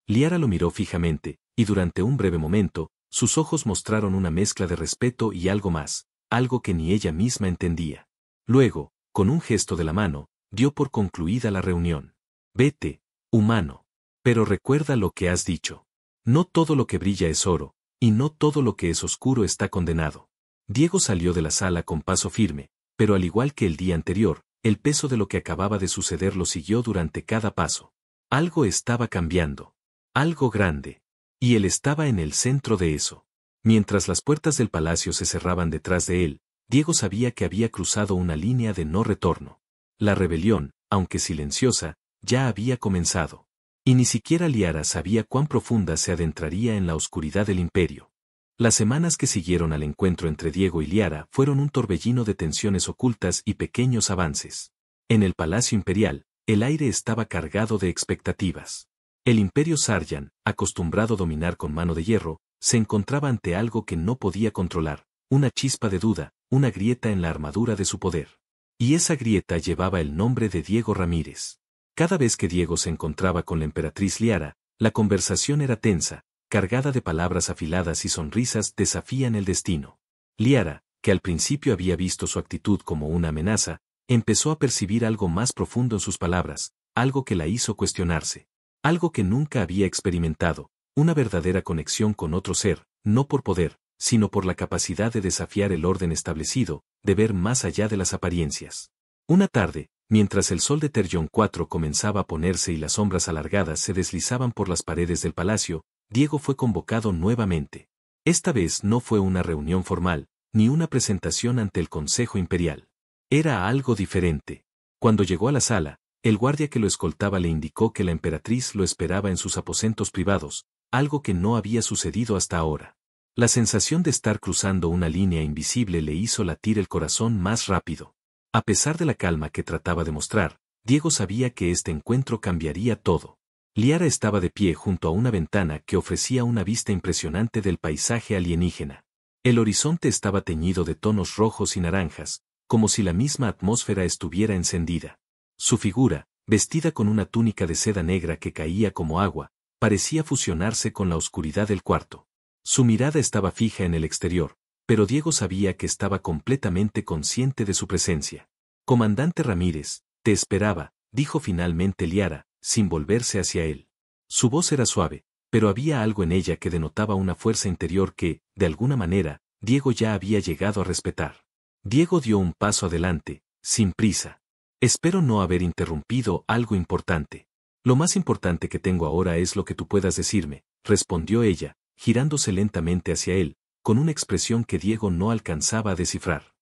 Liara lo miró fijamente, y durante un breve momento, sus ojos mostraron una mezcla de respeto y algo más, algo que ni ella misma entendía. Luego, con un gesto de la mano, dio por concluida la reunión. Vete, humano. Pero recuerda lo que has dicho. No todo lo que brilla es oro, y no todo lo que es oscuro está condenado. Diego salió de la sala con paso firme, pero al igual que el día anterior, el peso de lo que acababa de suceder lo siguió durante cada paso. Algo estaba cambiando. Algo grande. Y él estaba en el centro de eso. Mientras las puertas del palacio se cerraban detrás de él, Diego sabía que había cruzado una línea de no retorno. La rebelión, aunque silenciosa, ya había comenzado. Y ni siquiera Liara sabía cuán profunda se adentraría en la oscuridad del imperio. Las semanas que siguieron al encuentro entre Diego y Liara fueron un torbellino de tensiones ocultas y pequeños avances. En el Palacio Imperial, el aire estaba cargado de expectativas. El Imperio Saryan, acostumbrado a dominar con mano de hierro, se encontraba ante algo que no podía controlar, una chispa de duda, una grieta en la armadura de su poder. Y esa grieta llevaba el nombre de Diego Ramírez. Cada vez que Diego se encontraba con la emperatriz Liara, la conversación era tensa, cargada de palabras afiladas y sonrisas desafían el destino. Liara, que al principio había visto su actitud como una amenaza, empezó a percibir algo más profundo en sus palabras, algo que la hizo cuestionarse. Algo que nunca había experimentado, una verdadera conexión con otro ser, no por poder, sino por la capacidad de desafiar el orden establecido, de ver más allá de las apariencias. Una tarde, mientras el sol de Terjón 4 comenzaba a ponerse y las sombras alargadas se deslizaban por las paredes del palacio, Diego fue convocado nuevamente. Esta vez no fue una reunión formal, ni una presentación ante el Consejo Imperial. Era algo diferente. Cuando llegó a la sala, el guardia que lo escoltaba le indicó que la emperatriz lo esperaba en sus aposentos privados, algo que no había sucedido hasta ahora. La sensación de estar cruzando una línea invisible le hizo latir el corazón más rápido. A pesar de la calma que trataba de mostrar, Diego sabía que este encuentro cambiaría todo. Liara estaba de pie junto a una ventana que ofrecía una vista impresionante del paisaje alienígena. El horizonte estaba teñido de tonos rojos y naranjas, como si la misma atmósfera estuviera encendida. Su figura, vestida con una túnica de seda negra que caía como agua, parecía fusionarse con la oscuridad del cuarto. Su mirada estaba fija en el exterior, pero Diego sabía que estaba completamente consciente de su presencia. Comandante Ramírez, te esperaba, dijo finalmente Liara, sin volverse hacia él. Su voz era suave, pero había algo en ella que denotaba una fuerza interior que, de alguna manera, Diego ya había llegado a respetar. Diego dio un paso adelante, sin prisa. Espero no haber interrumpido algo importante. Lo más importante que tengo ahora es lo que tú puedas decirme, respondió ella, girándose lentamente hacia él, con una expresión que Diego no alcanzaba a descifrar.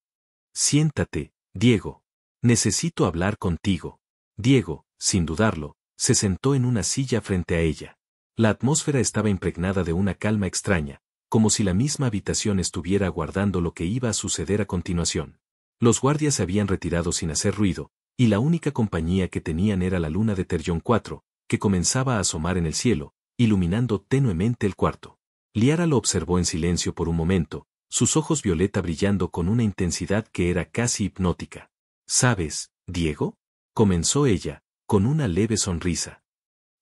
Siéntate, Diego. Necesito hablar contigo. Diego, sin dudarlo, se sentó en una silla frente a ella. La atmósfera estaba impregnada de una calma extraña, como si la misma habitación estuviera aguardando lo que iba a suceder a continuación. Los guardias se habían retirado sin hacer ruido, y la única compañía que tenían era la luna de Terjón 4, que comenzaba a asomar en el cielo, iluminando tenuemente el cuarto. Liara lo observó en silencio por un momento, sus ojos violeta brillando con una intensidad que era casi hipnótica. ¿Sabes, Diego? Comenzó ella, con una leve sonrisa.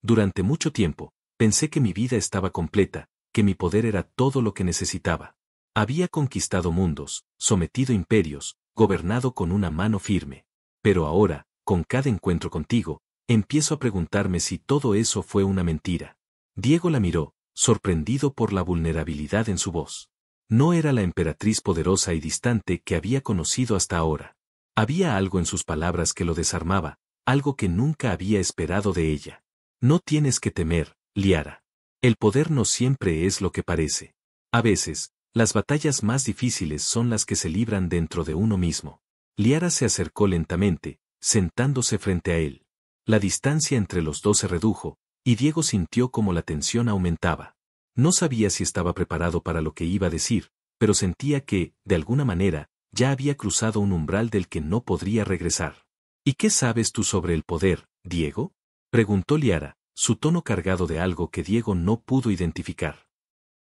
Durante mucho tiempo, pensé que mi vida estaba completa, que mi poder era todo lo que necesitaba. Había conquistado mundos, sometido imperios, gobernado con una mano firme. Pero ahora, con cada encuentro contigo, empiezo a preguntarme si todo eso fue una mentira. Diego la miró, sorprendido por la vulnerabilidad en su voz. No era la emperatriz poderosa y distante que había conocido hasta ahora. Había algo en sus palabras que lo desarmaba, algo que nunca había esperado de ella. No tienes que temer, Liara. El poder no siempre es lo que parece. A veces, las batallas más difíciles son las que se libran dentro de uno mismo. Liara se acercó lentamente, sentándose frente a él. La distancia entre los dos se redujo, y Diego sintió como la tensión aumentaba. No sabía si estaba preparado para lo que iba a decir, pero sentía que, de alguna manera, ya había cruzado un umbral del que no podría regresar. ¿Y qué sabes tú sobre el poder, Diego? Preguntó Liara, su tono cargado de algo que Diego no pudo identificar.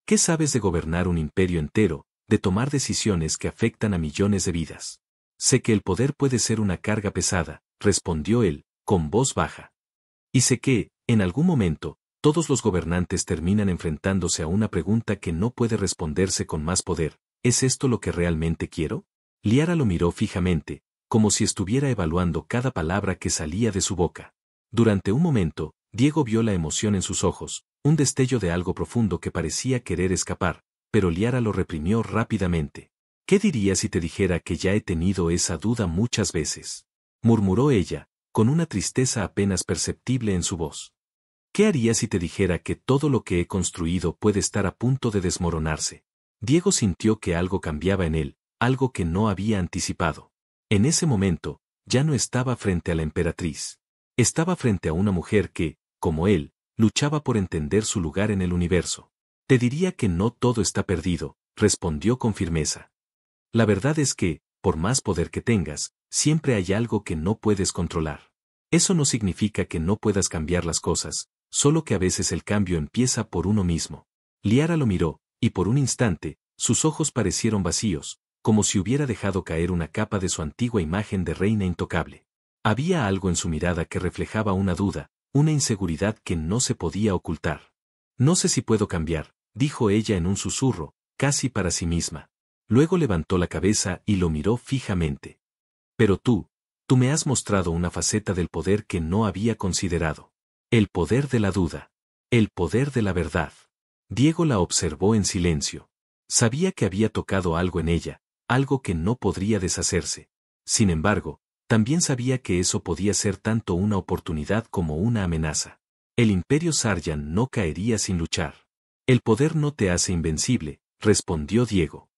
¿Qué sabes de gobernar un imperio entero, de tomar decisiones que afectan a millones de vidas? Sé que el poder puede ser una carga pesada, respondió él, con voz baja. Y sé que, en algún momento, todos los gobernantes terminan enfrentándose a una pregunta que no puede responderse con más poder. ¿Es esto lo que realmente quiero? Liara lo miró fijamente, como si estuviera evaluando cada palabra que salía de su boca. Durante un momento, Diego vio la emoción en sus ojos, un destello de algo profundo que parecía querer escapar, pero Liara lo reprimió rápidamente. ¿Qué dirías si te dijera que ya he tenido esa duda muchas veces? Murmuró ella, con una tristeza apenas perceptible en su voz. ¿Qué harías si te dijera que todo lo que he construido puede estar a punto de desmoronarse? Diego sintió que algo cambiaba en él, algo que no había anticipado. En ese momento, ya no estaba frente a la emperatriz. Estaba frente a una mujer que, como él, luchaba por entender su lugar en el universo. Te diría que no todo está perdido, respondió con firmeza. La verdad es que, por más poder que tengas, siempre hay algo que no puedes controlar. Eso no significa que no puedas cambiar las cosas, solo que a veces el cambio empieza por uno mismo. Liara lo miró, y por un instante, sus ojos parecieron vacíos, como si hubiera dejado caer una capa de su antigua imagen de reina intocable. Había algo en su mirada que reflejaba una duda, una inseguridad que no se podía ocultar. No sé si puedo cambiar, dijo ella en un susurro, casi para sí misma. Luego levantó la cabeza y lo miró fijamente. Pero tú me has mostrado una faceta del poder que no había considerado. El poder de la duda. El poder de la verdad. Diego la observó en silencio. Sabía que había tocado algo en ella, algo que no podría deshacerse. Sin embargo, también sabía que eso podía ser tanto una oportunidad como una amenaza. El Imperio Saryan no caería sin luchar. El poder no te hace invencible, respondió Diego.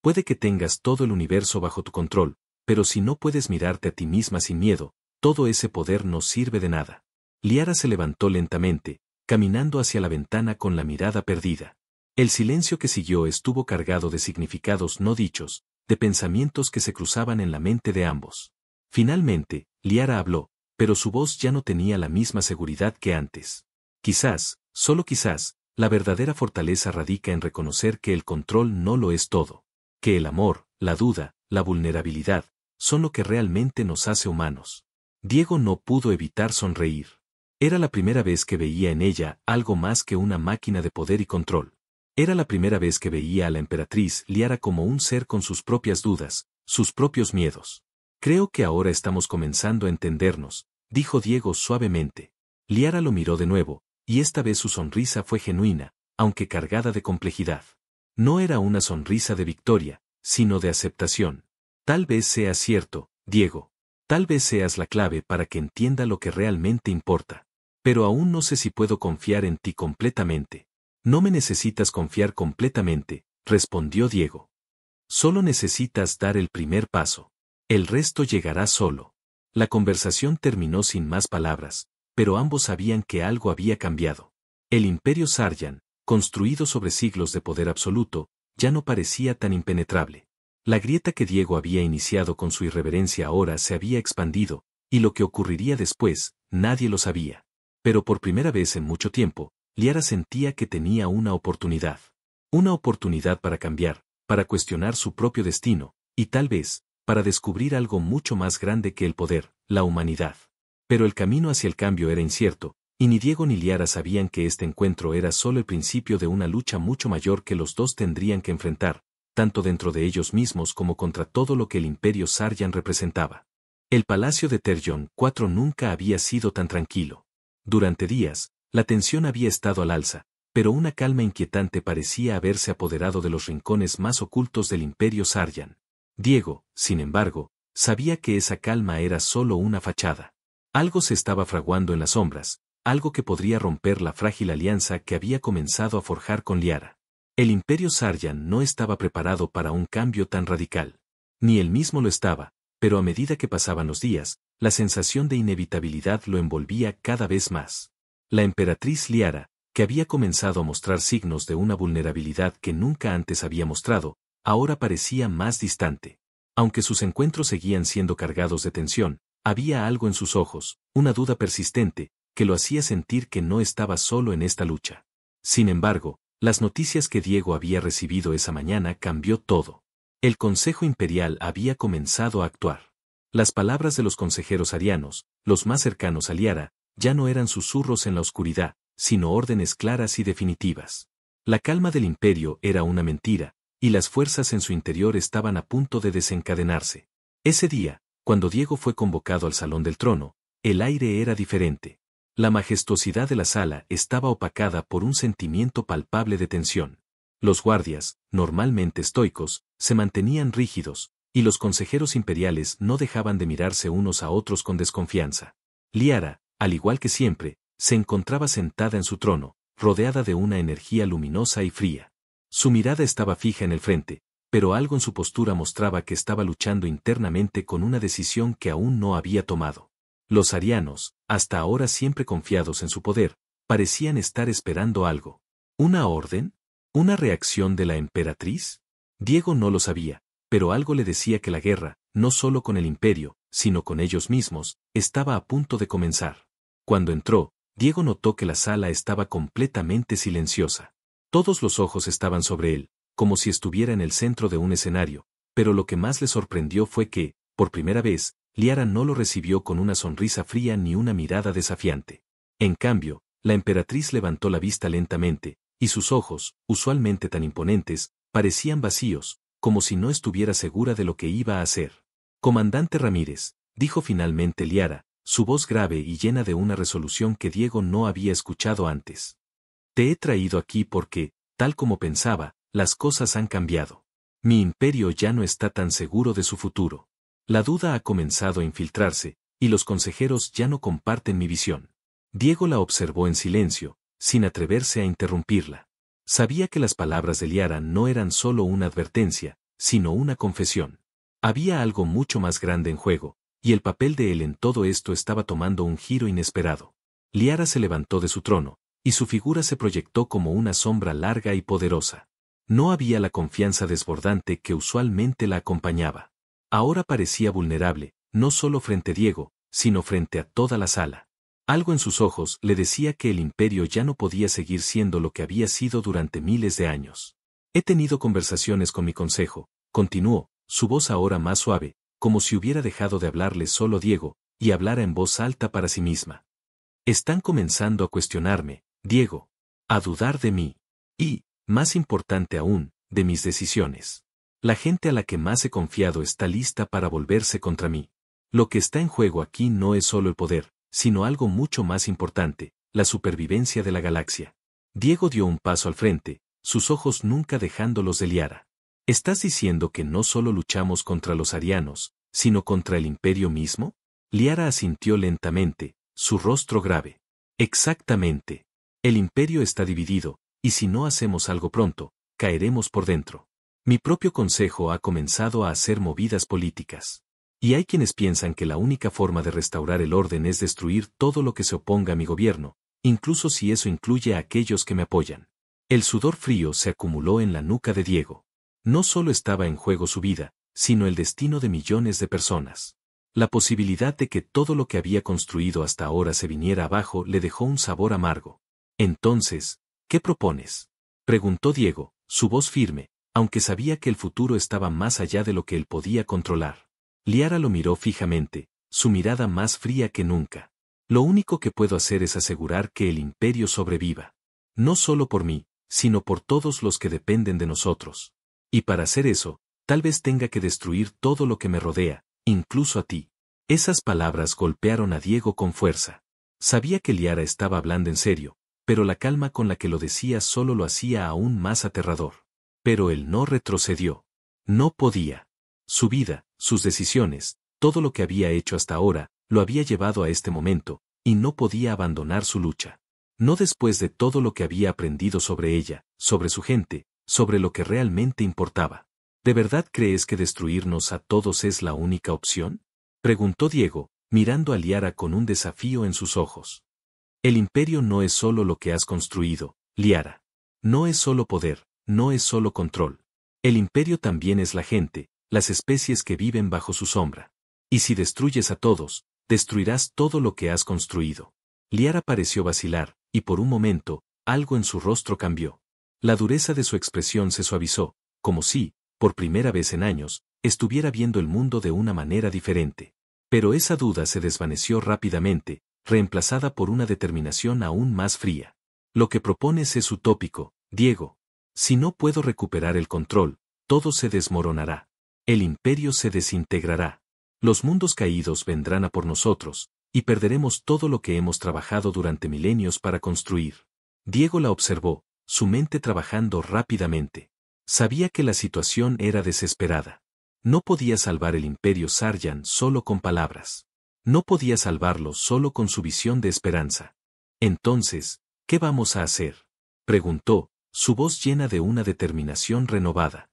Puede que tengas todo el universo bajo tu control, pero si no puedes mirarte a ti misma sin miedo, todo ese poder no sirve de nada. Liara se levantó lentamente, caminando hacia la ventana con la mirada perdida. El silencio que siguió estuvo cargado de significados no dichos, de pensamientos que se cruzaban en la mente de ambos. Finalmente, Liara habló, pero su voz ya no tenía la misma seguridad que antes. Quizás, solo quizás, la verdadera fortaleza radica en reconocer que el control no lo es todo. Que el amor, la duda, la vulnerabilidad, son lo que realmente nos hace humanos. Diego no pudo evitar sonreír. Era la primera vez que veía en ella algo más que una máquina de poder y control. Era la primera vez que veía a la emperatriz Liara como un ser con sus propias dudas, sus propios miedos. Creo que ahora estamos comenzando a entendernos, dijo Diego suavemente. Liara lo miró de nuevo, y esta vez su sonrisa fue genuina, aunque cargada de complejidad. No era una sonrisa de victoria, sino de aceptación. Tal vez sea cierto, Diego. Tal vez seas la clave para que entienda lo que realmente importa. Pero aún no sé si puedo confiar en ti completamente. No me necesitas confiar completamente, respondió Diego. Solo necesitas dar el primer paso. El resto llegará solo. La conversación terminó sin más palabras, pero ambos sabían que algo había cambiado. El Imperio Saryan, construido sobre siglos de poder absoluto, ya no parecía tan impenetrable. La grieta que Diego había iniciado con su irreverencia ahora se había expandido, y lo que ocurriría después, nadie lo sabía. Pero por primera vez en mucho tiempo, Liara sentía que tenía una oportunidad. Una oportunidad para cambiar, para cuestionar su propio destino, y tal vez, para descubrir algo mucho más grande que el poder, la humanidad. Pero el camino hacia el cambio era incierto, y ni Diego ni Liara sabían que este encuentro era solo el principio de una lucha mucho mayor que los dos tendrían que enfrentar, tanto dentro de ellos mismos como contra todo lo que el Imperio Saryan representaba. El palacio de Terjon IV nunca había sido tan tranquilo. Durante días, la tensión había estado al alza, pero una calma inquietante parecía haberse apoderado de los rincones más ocultos del Imperio Saryan. Diego, sin embargo, sabía que esa calma era solo una fachada. Algo se estaba fraguando en las sombras, algo que podría romper la frágil alianza que había comenzado a forjar con Liara. El Imperio Saryan no estaba preparado para un cambio tan radical. Ni él mismo lo estaba, pero a medida que pasaban los días, la sensación de inevitabilidad lo envolvía cada vez más. La emperatriz Liara, que había comenzado a mostrar signos de una vulnerabilidad que nunca antes había mostrado, ahora parecía más distante. Aunque sus encuentros seguían siendo cargados de tensión, había algo en sus ojos, una duda persistente, que lo hacía sentir que no estaba solo en esta lucha. Sin embargo, las noticias que Diego había recibido esa mañana cambió todo. El Consejo Imperial había comenzado a actuar. Las palabras de los consejeros arianos, los más cercanos a Liara, ya no eran susurros en la oscuridad, sino órdenes claras y definitivas. La calma del imperio era una mentira, y las fuerzas en su interior estaban a punto de desencadenarse. Ese día, cuando Diego fue convocado al Salón del Trono, el aire era diferente. La majestuosidad de la sala estaba opacada por un sentimiento palpable de tensión. Los guardias, normalmente estoicos, se mantenían rígidos, y los consejeros imperiales no dejaban de mirarse unos a otros con desconfianza. Liara, al igual que siempre, se encontraba sentada en su trono, rodeada de una energía luminosa y fría. Su mirada estaba fija en el frente, pero algo en su postura mostraba que estaba luchando internamente con una decisión que aún no había tomado. Los arianos, hasta ahora siempre confiados en su poder, parecían estar esperando algo. ¿Una orden? ¿Una reacción de la emperatriz? Diego no lo sabía, pero algo le decía que la guerra, no solo con el imperio, sino con ellos mismos, estaba a punto de comenzar. Cuando entró, Diego notó que la sala estaba completamente silenciosa. Todos los ojos estaban sobre él, como si estuviera en el centro de un escenario, pero lo que más le sorprendió fue que, por primera vez, Liara no lo recibió con una sonrisa fría ni una mirada desafiante. En cambio, la emperatriz levantó la vista lentamente, y sus ojos, usualmente tan imponentes, parecían vacíos, como si no estuviera segura de lo que iba a hacer. Comandante Ramírez, dijo finalmente Liara, su voz grave y llena de una resolución que Diego no había escuchado antes. Te he traído aquí porque, tal como pensaba, las cosas han cambiado. Mi imperio ya no está tan seguro de su futuro. La duda ha comenzado a infiltrarse, y los consejeros ya no comparten mi visión. Diego la observó en silencio, sin atreverse a interrumpirla. Sabía que las palabras de Liara no eran solo una advertencia, sino una confesión. Había algo mucho más grande en juego, y el papel de él en todo esto estaba tomando un giro inesperado. Liara se levantó de su trono, y su figura se proyectó como una sombra larga y poderosa. No había la confianza desbordante que usualmente la acompañaba. Ahora parecía vulnerable, no solo frente a Diego, sino frente a toda la sala. Algo en sus ojos le decía que el imperio ya no podía seguir siendo lo que había sido durante miles de años. He tenido conversaciones con mi consejo, continuó, su voz ahora más suave, como si hubiera dejado de hablarle solo Diego, y hablara en voz alta para sí misma. Están comenzando a cuestionarme, Diego, a dudar de mí, y, más importante aún, de mis decisiones. La gente a la que más he confiado está lista para volverse contra mí. Lo que está en juego aquí no es solo el poder, sino algo mucho más importante, la supervivencia de la galaxia. Diego dio un paso al frente, sus ojos nunca dejándolos de Liara. ¿Estás diciendo que no solo luchamos contra los arianos, sino contra el imperio mismo? Liara asintió lentamente, su rostro grave. Exactamente. El imperio está dividido, y si no hacemos algo pronto, caeremos por dentro. Mi propio consejo ha comenzado a hacer movidas políticas. Y hay quienes piensan que la única forma de restaurar el orden es destruir todo lo que se oponga a mi gobierno, incluso si eso incluye a aquellos que me apoyan. El sudor frío se acumuló en la nuca de Diego. No solo estaba en juego su vida, sino el destino de millones de personas. La posibilidad de que todo lo que había construido hasta ahora se viniera abajo le dejó un sabor amargo. Entonces, ¿qué propones?, preguntó Diego, su voz firme, aunque sabía que el futuro estaba más allá de lo que él podía controlar. Liara lo miró fijamente, su mirada más fría que nunca. Lo único que puedo hacer es asegurar que el imperio sobreviva. No solo por mí, sino por todos los que dependen de nosotros. Y para hacer eso, tal vez tenga que destruir todo lo que me rodea, incluso a ti. Esas palabras golpearon a Diego con fuerza. Sabía que Liara estaba hablando en serio, pero la calma con la que lo decía solo lo hacía aún más aterrador. Pero él no retrocedió. No podía. Su vida, sus decisiones, todo lo que había hecho hasta ahora, lo había llevado a este momento, y no podía abandonar su lucha. No después de todo lo que había aprendido sobre ella, sobre su gente, sobre lo que realmente importaba. ¿De verdad crees que destruirnos a todos es la única opción? Preguntó Diego, mirando a Liara con un desafío en sus ojos. El imperio no es solo lo que has construido, Liara. No es solo poder, no es solo control. El imperio también es la gente, las especies que viven bajo su sombra. Y si destruyes a todos, destruirás todo lo que has construido. Liara pareció vacilar, y por un momento, algo en su rostro cambió. La dureza de su expresión se suavizó, como si, por primera vez en años, estuviera viendo el mundo de una manera diferente. Pero esa duda se desvaneció rápidamente, reemplazada por una determinación aún más fría. Lo que propones es utópico, Diego. Si no puedo recuperar el control, todo se desmoronará. El imperio se desintegrará. Los mundos caídos vendrán a por nosotros, y perderemos todo lo que hemos trabajado durante milenios para construir. Diego la observó, su mente trabajando rápidamente. Sabía que la situación era desesperada. No podía salvar el imperio Sarjan solo con palabras. No podía salvarlo solo con su visión de esperanza. Entonces, ¿qué vamos a hacer?, preguntó, su voz llena de una determinación renovada.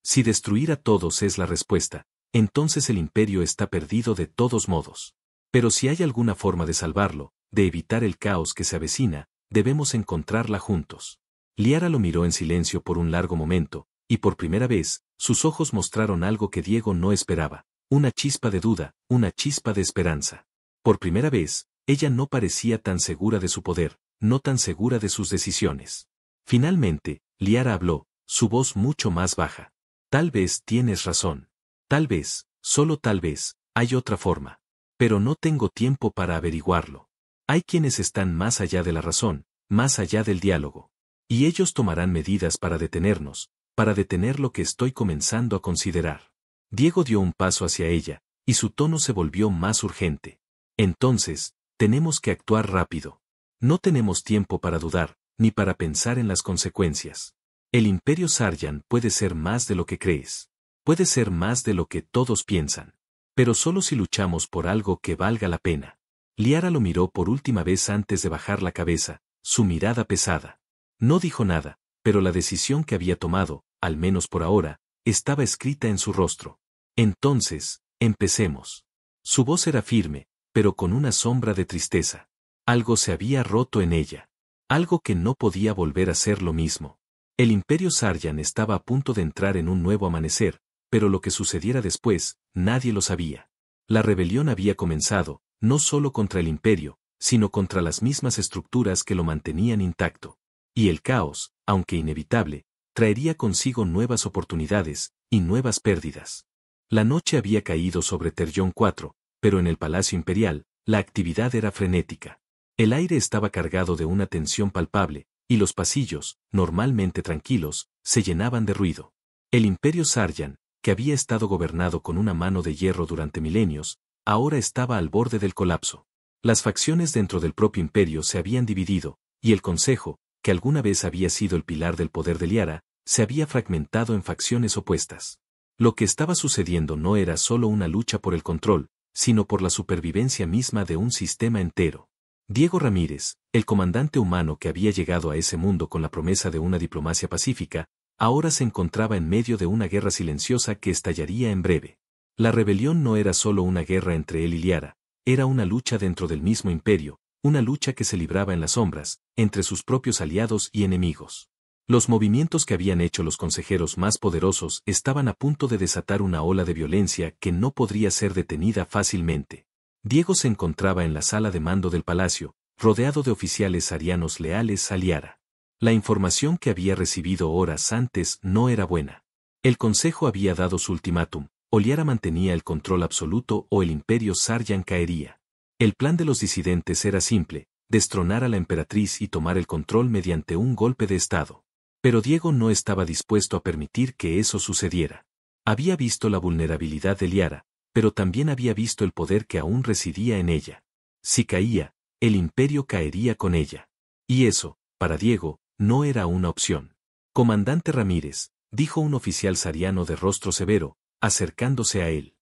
Si destruir a todos es la respuesta, entonces el imperio está perdido de todos modos. Pero si hay alguna forma de salvarlo, de evitar el caos que se avecina, debemos encontrarla juntos. Liara lo miró en silencio por un largo momento, y por primera vez, sus ojos mostraron algo que Diego no esperaba, una chispa de duda, una chispa de esperanza. Por primera vez, ella no parecía tan segura de su poder, no tan segura de sus decisiones. Finalmente, Liara habló, su voz mucho más baja. Tal vez tienes razón. Tal vez, solo tal vez, hay otra forma. Pero no tengo tiempo para averiguarlo. Hay quienes están más allá de la razón, más allá del diálogo. Y ellos tomarán medidas para detenernos, para detener lo que estoy comenzando a considerar. Diego dio un paso hacia ella, y su tono se volvió más urgente. Entonces, tenemos que actuar rápido. No tenemos tiempo para dudar, ni para pensar en las consecuencias. El imperio Sarjan puede ser más de lo que crees. Puede ser más de lo que todos piensan. Pero solo si luchamos por algo que valga la pena. Liara lo miró por última vez antes de bajar la cabeza, su mirada pesada. No dijo nada, pero la decisión que había tomado, al menos por ahora, estaba escrita en su rostro. Entonces, empecemos. Su voz era firme, pero con una sombra de tristeza. Algo se había roto en ella. Algo que no podía volver a ser lo mismo. El imperio Sarjan estaba a punto de entrar en un nuevo amanecer, pero lo que sucediera después, nadie lo sabía. La rebelión había comenzado, no solo contra el imperio, sino contra las mismas estructuras que lo mantenían intacto. Y el caos, aunque inevitable, traería consigo nuevas oportunidades y nuevas pérdidas. La noche había caído sobre Terjón 4, pero en el Palacio Imperial, la actividad era frenética. El aire estaba cargado de una tensión palpable, y los pasillos, normalmente tranquilos, se llenaban de ruido. El imperio Sarjan, que había estado gobernado con una mano de hierro durante milenios, ahora estaba al borde del colapso. Las facciones dentro del propio imperio se habían dividido, y el Consejo, que alguna vez había sido el pilar del poder de Liara, se había fragmentado en facciones opuestas. Lo que estaba sucediendo no era solo una lucha por el control, sino por la supervivencia misma de un sistema entero. Diego Ramírez, el comandante humano que había llegado a ese mundo con la promesa de una diplomacia pacífica, ahora se encontraba en medio de una guerra silenciosa que estallaría en breve. La rebelión no era solo una guerra entre él y Liara, era una lucha dentro del mismo imperio, una lucha que se libraba en las sombras, entre sus propios aliados y enemigos. Los movimientos que habían hecho los consejeros más poderosos estaban a punto de desatar una ola de violencia que no podría ser detenida fácilmente. Diego se encontraba en la sala de mando del palacio, rodeado de oficiales arianos leales a Liara. La información que había recibido horas antes no era buena. El Consejo había dado su ultimátum, o Liara mantenía el control absoluto o el imperio Sarjan caería. El plan de los disidentes era simple, destronar a la emperatriz y tomar el control mediante un golpe de estado. Pero Diego no estaba dispuesto a permitir que eso sucediera. Había visto la vulnerabilidad de Liara, pero también había visto el poder que aún residía en ella. Si caía, el imperio caería con ella. Y eso, para Diego, no era una opción. Comandante Ramírez, dijo un oficial sariano de rostro severo, acercándose a él.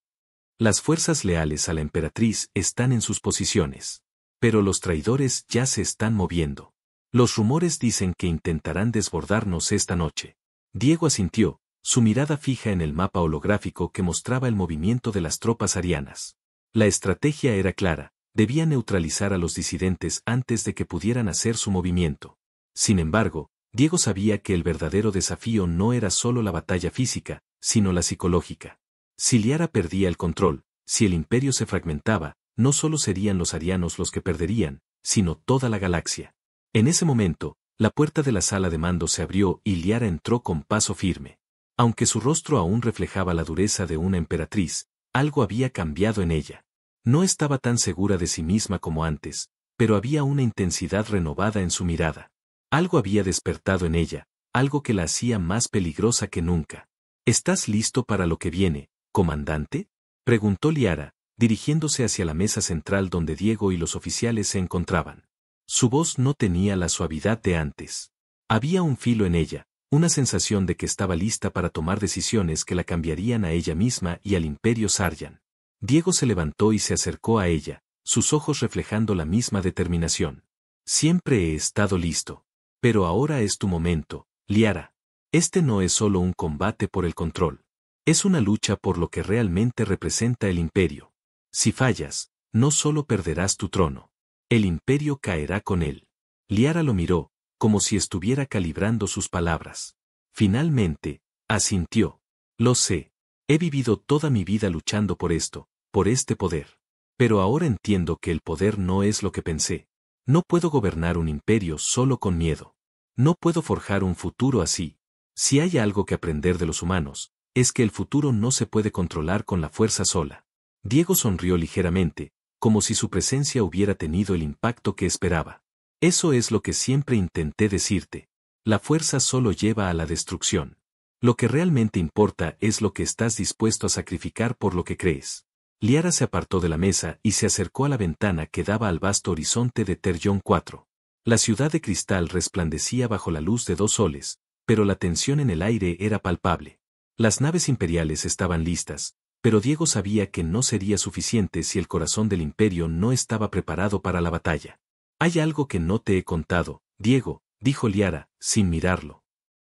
Las fuerzas leales a la emperatriz están en sus posiciones. Pero los traidores ya se están moviendo. Los rumores dicen que intentarán desbordarnos esta noche. Diego asintió, su mirada fija en el mapa holográfico que mostraba el movimiento de las tropas arianas. La estrategia era clara, debía neutralizar a los disidentes antes de que pudieran hacer su movimiento. Sin embargo, Diego sabía que el verdadero desafío no era solo la batalla física, sino la psicológica. Si Liara perdía el control, si el imperio se fragmentaba, no solo serían los arianos los que perderían, sino toda la galaxia. En ese momento, la puerta de la sala de mando se abrió y Liara entró con paso firme. Aunque su rostro aún reflejaba la dureza de una emperatriz, algo había cambiado en ella. No estaba tan segura de sí misma como antes, pero había una intensidad renovada en su mirada. Algo había despertado en ella, algo que la hacía más peligrosa que nunca. ¿Estás listo para lo que viene, comandante?, preguntó Liara, dirigiéndose hacia la mesa central donde Diego y los oficiales se encontraban. Su voz no tenía la suavidad de antes. Había un filo en ella, una sensación de que estaba lista para tomar decisiones que la cambiarían a ella misma y al Imperio Saryan. Diego se levantó y se acercó a ella, sus ojos reflejando la misma determinación. Siempre he estado listo. Pero ahora es tu momento, Liara. Este no es solo un combate por el control. Es una lucha por lo que realmente representa el Imperio. Si fallas, no solo perderás tu trono. El Imperio caerá con él. Liara lo miró, como si estuviera calibrando sus palabras. Finalmente, asintió. Lo sé. He vivido toda mi vida luchando por esto, por este poder. Pero ahora entiendo que el poder no es lo que pensé. No puedo gobernar un imperio solo con miedo. No puedo forjar un futuro así. Si hay algo que aprender de los humanos, es que el futuro no se puede controlar con la fuerza sola. Diego sonrió ligeramente, como si su presencia hubiera tenido el impacto que esperaba. Eso es lo que siempre intenté decirte. La fuerza solo lleva a la destrucción. Lo que realmente importa es lo que estás dispuesto a sacrificar por lo que crees. Liara se apartó de la mesa y se acercó a la ventana que daba al vasto horizonte de Terjon 4. La ciudad de cristal resplandecía bajo la luz de 2 soles, pero la tensión en el aire era palpable. Las naves imperiales estaban listas, pero Diego sabía que no sería suficiente si el corazón del imperio no estaba preparado para la batalla. Hay algo que no te he contado, Diego, dijo Liara, sin mirarlo.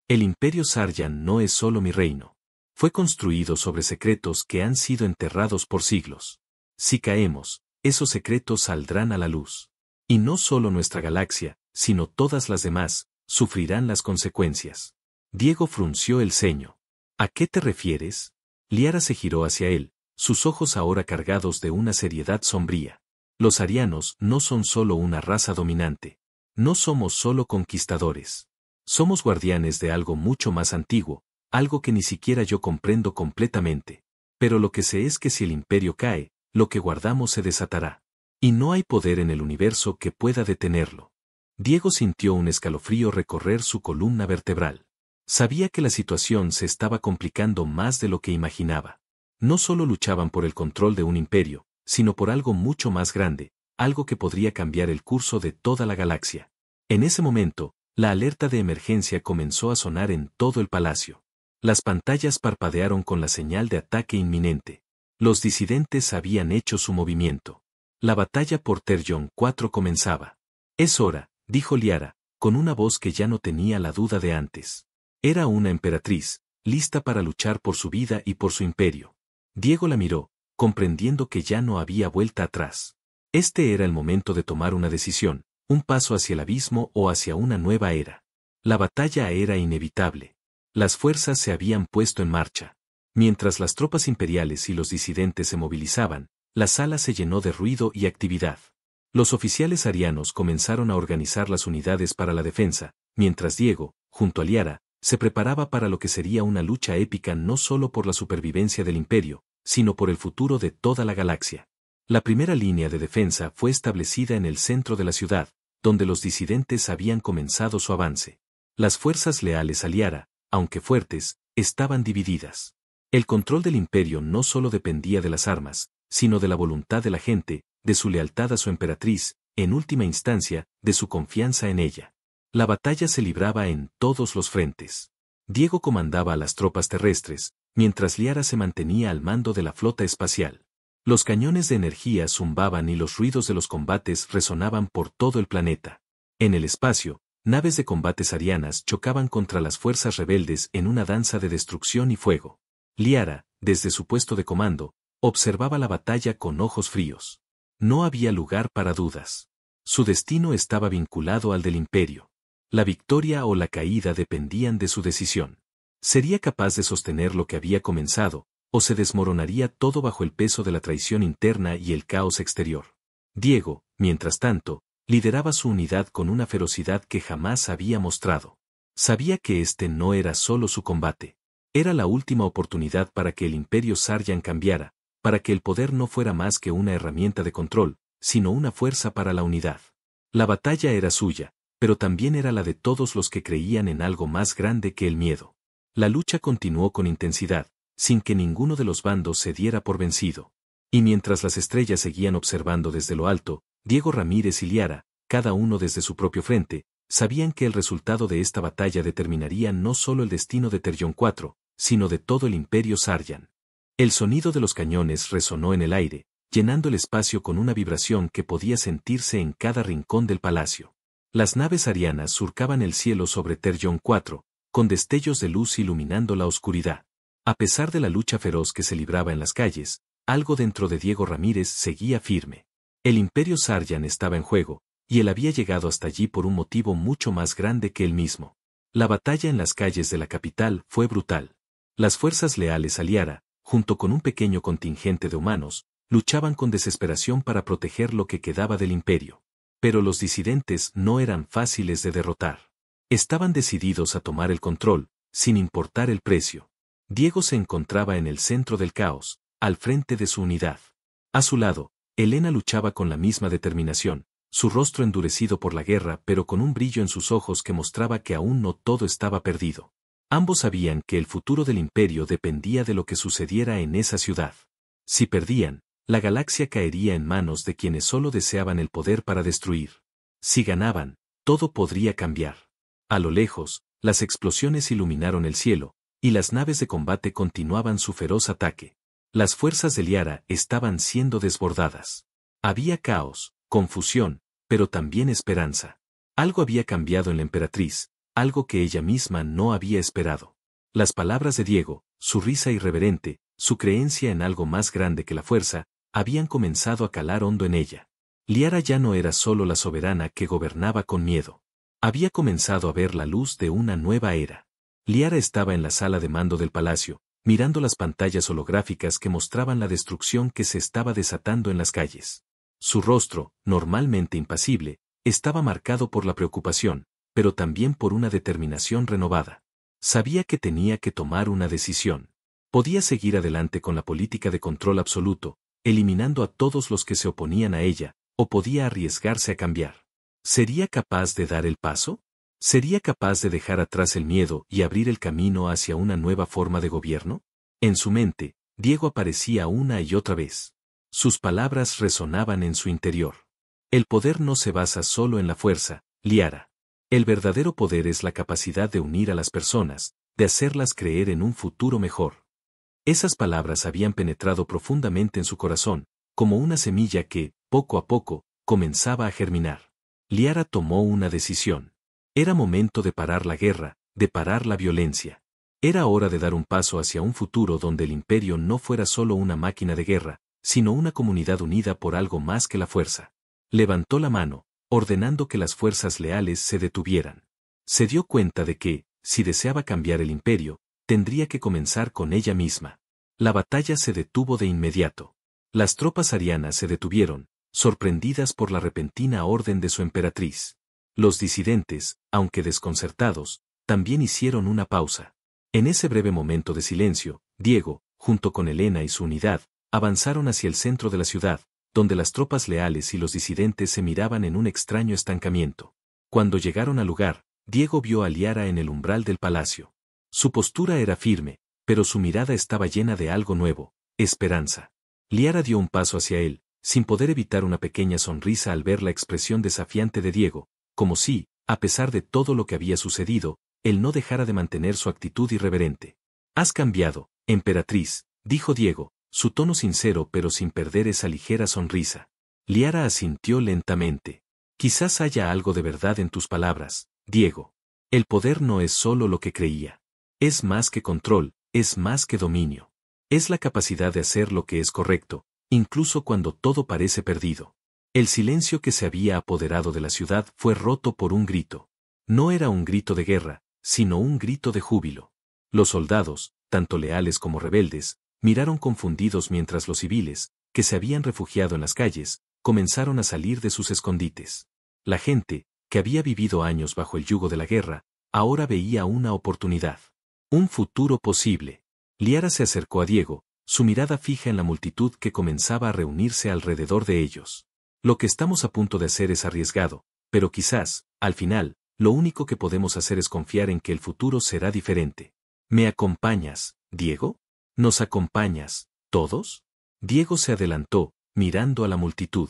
El Imperio Saryan no es solo mi reino. Fue construido sobre secretos que han sido enterrados por siglos. Si caemos, esos secretos saldrán a la luz. Y no solo nuestra galaxia, sino todas las demás, sufrirán las consecuencias. Diego frunció el ceño. ¿A qué te refieres? Liara se giró hacia él, sus ojos ahora cargados de una seriedad sombría. Los arianos no son solo una raza dominante. No somos solo conquistadores. Somos guardianes de algo mucho más antiguo, algo que ni siquiera yo comprendo completamente. Pero lo que sé es que si el imperio cae, lo que guardamos se desatará. Y no hay poder en el universo que pueda detenerlo. Diego sintió un escalofrío recorrer su columna vertebral. Sabía que la situación se estaba complicando más de lo que imaginaba. No solo luchaban por el control de un imperio, sino por algo mucho más grande, algo que podría cambiar el curso de toda la galaxia. En ese momento, la alerta de emergencia comenzó a sonar en todo el palacio. Las pantallas parpadearon con la señal de ataque inminente. Los disidentes habían hecho su movimiento. La batalla por Terjon 4 comenzaba. Es hora, dijo Liara, con una voz que ya no tenía la duda de antes. Era una emperatriz, lista para luchar por su vida y por su imperio. Diego la miró, comprendiendo que ya no había vuelta atrás. Este era el momento de tomar una decisión, un paso hacia el abismo o hacia una nueva era. La batalla era inevitable. Las fuerzas se habían puesto en marcha. Mientras las tropas imperiales y los disidentes se movilizaban, la sala se llenó de ruido y actividad. Los oficiales arianos comenzaron a organizar las unidades para la defensa, mientras Diego, junto a Liara, se preparaba para lo que sería una lucha épica no solo por la supervivencia del imperio, sino por el futuro de toda la galaxia. La primera línea de defensa fue establecida en el centro de la ciudad, donde los disidentes habían comenzado su avance. Las fuerzas leales a Liara, aunque fuertes, estaban divididas. El control del imperio no solo dependía de las armas, sino de la voluntad de la gente, de su lealtad a su emperatriz, en última instancia, de su confianza en ella. La batalla se libraba en todos los frentes. Diego comandaba a las tropas terrestres, mientras Liara se mantenía al mando de la flota espacial. Los cañones de energía zumbaban y los ruidos de los combates resonaban por todo el planeta. En el espacio, naves de combates arianas chocaban contra las fuerzas rebeldes en una danza de destrucción y fuego. Liara, desde su puesto de comando, observaba la batalla con ojos fríos. No había lugar para dudas. Su destino estaba vinculado al del imperio. La victoria o la caída dependían de su decisión. ¿Sería capaz de sostener lo que había comenzado, o se desmoronaría todo bajo el peso de la traición interna y el caos exterior? Diego, mientras tanto, lideraba su unidad con una ferocidad que jamás había mostrado. Sabía que este no era solo su combate. Era la última oportunidad para que el Imperio Saryan cambiara, para que el poder no fuera más que una herramienta de control, sino una fuerza para la unidad. La batalla era suya, pero también era la de todos los que creían en algo más grande que el miedo. La lucha continuó con intensidad, sin que ninguno de los bandos se diera por vencido. Y mientras las estrellas seguían observando desde lo alto, Diego Ramírez y Liara, cada uno desde su propio frente, sabían que el resultado de esta batalla determinaría no solo el destino de Terrion 4, sino de todo el Imperio Saryan. El sonido de los cañones resonó en el aire, llenando el espacio con una vibración que podía sentirse en cada rincón del palacio. Las naves arianas surcaban el cielo sobre Terrion 4, con destellos de luz iluminando la oscuridad. A pesar de la lucha feroz que se libraba en las calles, algo dentro de Diego Ramírez seguía firme. El Imperio Saryan estaba en juego, y él había llegado hasta allí por un motivo mucho más grande que él mismo. La batalla en las calles de la capital fue brutal. Las fuerzas leales a Liara, junto con un pequeño contingente de humanos, luchaban con desesperación para proteger lo que quedaba del imperio. Pero los disidentes no eran fáciles de derrotar. Estaban decididos a tomar el control, sin importar el precio. Diego se encontraba en el centro del caos, al frente de su unidad. A su lado, Helena luchaba con la misma determinación, su rostro endurecido por la guerra pero con un brillo en sus ojos que mostraba que aún no todo estaba perdido. Ambos sabían que el futuro del imperio dependía de lo que sucediera en esa ciudad. Si perdían, la galaxia caería en manos de quienes solo deseaban el poder para destruir. Si ganaban, todo podría cambiar. A lo lejos, las explosiones iluminaron el cielo, y las naves de combate continuaban su feroz ataque. Las fuerzas de Liara estaban siendo desbordadas. Había caos, confusión, pero también esperanza. Algo había cambiado en la emperatriz, algo que ella misma no había esperado. Las palabras de Diego, su risa irreverente, su creencia en algo más grande que la fuerza, habían comenzado a calar hondo en ella. Liara ya no era solo la soberana que gobernaba con miedo. Había comenzado a ver la luz de una nueva era. Liara estaba en la sala de mando del palacio, mirando las pantallas holográficas que mostraban la destrucción que se estaba desatando en las calles. Su rostro, normalmente impasible, estaba marcado por la preocupación, pero también por una determinación renovada. Sabía que tenía que tomar una decisión. Podía seguir adelante con la política de control absoluto, eliminando a todos los que se oponían a ella, o podía arriesgarse a cambiar. ¿Sería capaz de dar el paso? ¿Sería capaz de dejar atrás el miedo y abrir el camino hacia una nueva forma de gobierno? En su mente, Diego aparecía una y otra vez. Sus palabras resonaban en su interior. El poder no se basa solo en la fuerza, Liara. El verdadero poder es la capacidad de unir a las personas, de hacerlas creer en un futuro mejor. Esas palabras habían penetrado profundamente en su corazón, como una semilla que, poco a poco, comenzaba a germinar. Liara tomó una decisión. Era momento de parar la guerra, de parar la violencia. Era hora de dar un paso hacia un futuro donde el imperio no fuera solo una máquina de guerra, sino una comunidad unida por algo más que la fuerza. Levantó la mano, ordenando que las fuerzas leales se detuvieran. Se dio cuenta de que, si deseaba cambiar el imperio, tendría que comenzar con ella misma. La batalla se detuvo de inmediato. Las tropas arianas se detuvieron, sorprendidas por la repentina orden de su emperatriz. Los disidentes, aunque desconcertados, también hicieron una pausa. En ese breve momento de silencio, Diego, junto con Helena y su unidad, avanzaron hacia el centro de la ciudad, donde las tropas leales y los disidentes se miraban en un extraño estancamiento. Cuando llegaron al lugar, Diego vio a Liara en el umbral del palacio. Su postura era firme, pero su mirada estaba llena de algo nuevo, esperanza. Liara dio un paso hacia él, sin poder evitar una pequeña sonrisa al ver la expresión desafiante de Diego, como si, a pesar de todo lo que había sucedido, él no dejara de mantener su actitud irreverente. «Has cambiado, emperatriz», dijo Diego, su tono sincero pero sin perder esa ligera sonrisa. Liara asintió lentamente. Quizás haya algo de verdad en tus palabras, Diego. El poder no es solo lo que creía. Es más que control, es más que dominio. Es la capacidad de hacer lo que es correcto, incluso cuando todo parece perdido. El silencio que se había apoderado de la ciudad fue roto por un grito. No era un grito de guerra, sino un grito de júbilo. Los soldados, tanto leales como rebeldes, miraron confundidos mientras los civiles, que se habían refugiado en las calles, comenzaron a salir de sus escondites. La gente, que había vivido años bajo el yugo de la guerra, ahora veía una oportunidad. Un futuro posible. Liara se acercó a Diego, su mirada fija en la multitud que comenzaba a reunirse alrededor de ellos. Lo que estamos a punto de hacer es arriesgado, pero quizás, al final, lo único que podemos hacer es confiar en que el futuro será diferente. ¿Me acompañas, Diego? ¿Nos acompañas, todos? Diego se adelantó, mirando a la multitud.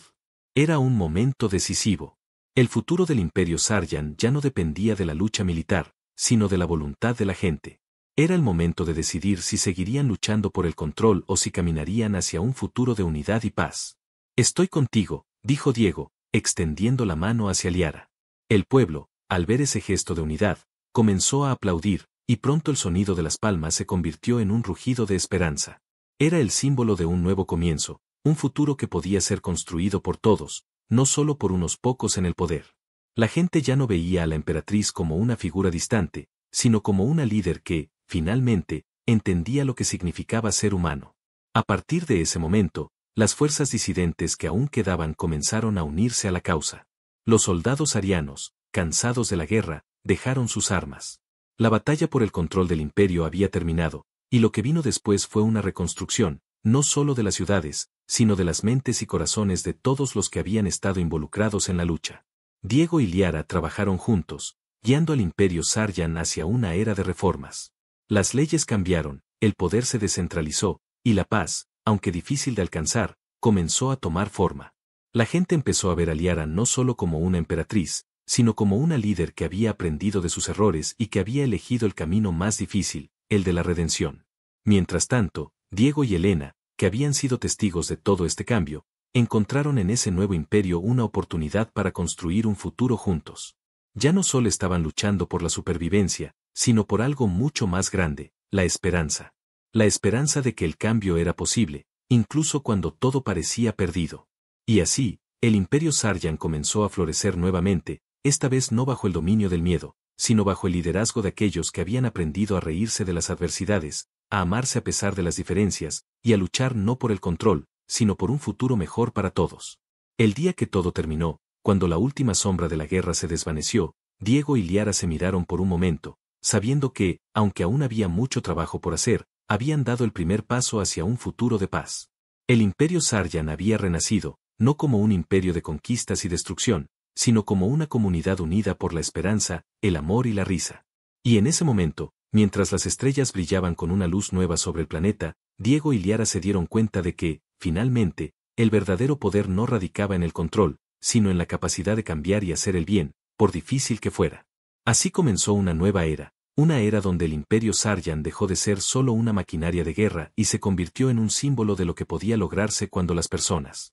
Era un momento decisivo. El futuro del Imperio Saryan ya no dependía de la lucha militar, sino de la voluntad de la gente. Era el momento de decidir si seguirían luchando por el control o si caminarían hacia un futuro de unidad y paz. Estoy contigo, dijo Diego, extendiendo la mano hacia Liara. El pueblo, al ver ese gesto de unidad, comenzó a aplaudir, y pronto el sonido de las palmas se convirtió en un rugido de esperanza. Era el símbolo de un nuevo comienzo, un futuro que podía ser construido por todos, no solo por unos pocos en el poder. La gente ya no veía a la emperatriz como una figura distante, sino como una líder que, finalmente, entendía lo que significaba ser humano. A partir de ese momento, las fuerzas disidentes que aún quedaban comenzaron a unirse a la causa. Los soldados arianos, cansados de la guerra, dejaron sus armas. La batalla por el control del imperio había terminado, y lo que vino después fue una reconstrucción, no solo de las ciudades, sino de las mentes y corazones de todos los que habían estado involucrados en la lucha. Diego y Liara trabajaron juntos, guiando al Imperio Saryan hacia una era de reformas. Las leyes cambiaron, el poder se descentralizó, y la paz, aunque difícil de alcanzar, comenzó a tomar forma. La gente empezó a ver a Liara no solo como una emperatriz, sino como una líder que había aprendido de sus errores y que había elegido el camino más difícil, el de la redención. Mientras tanto, Diego y Elena, que habían sido testigos de todo este cambio, encontraron en ese nuevo imperio una oportunidad para construir un futuro juntos. Ya no solo estaban luchando por la supervivencia, sino por algo mucho más grande, la esperanza. La esperanza de que el cambio era posible, incluso cuando todo parecía perdido. Y así, el Imperio Saryan comenzó a florecer nuevamente, esta vez no bajo el dominio del miedo, sino bajo el liderazgo de aquellos que habían aprendido a reírse de las adversidades, a amarse a pesar de las diferencias, y a luchar no por el control, sino por un futuro mejor para todos. El día que todo terminó, cuando la última sombra de la guerra se desvaneció, Diego y Liara se miraron por un momento, sabiendo que, aunque aún había mucho trabajo por hacer, habían dado el primer paso hacia un futuro de paz. El Imperio Saryan había renacido, no como un imperio de conquistas y destrucción, sino como una comunidad unida por la esperanza, el amor y la risa. Y en ese momento, mientras las estrellas brillaban con una luz nueva sobre el planeta, Diego y Liara se dieron cuenta de que, finalmente, el verdadero poder no radicaba en el control, sino en la capacidad de cambiar y hacer el bien, por difícil que fuera. Así comenzó una nueva era. Una era donde el Imperio Saryan dejó de ser solo una maquinaria de guerra y se convirtió en un símbolo de lo que podía lograrse cuando las personas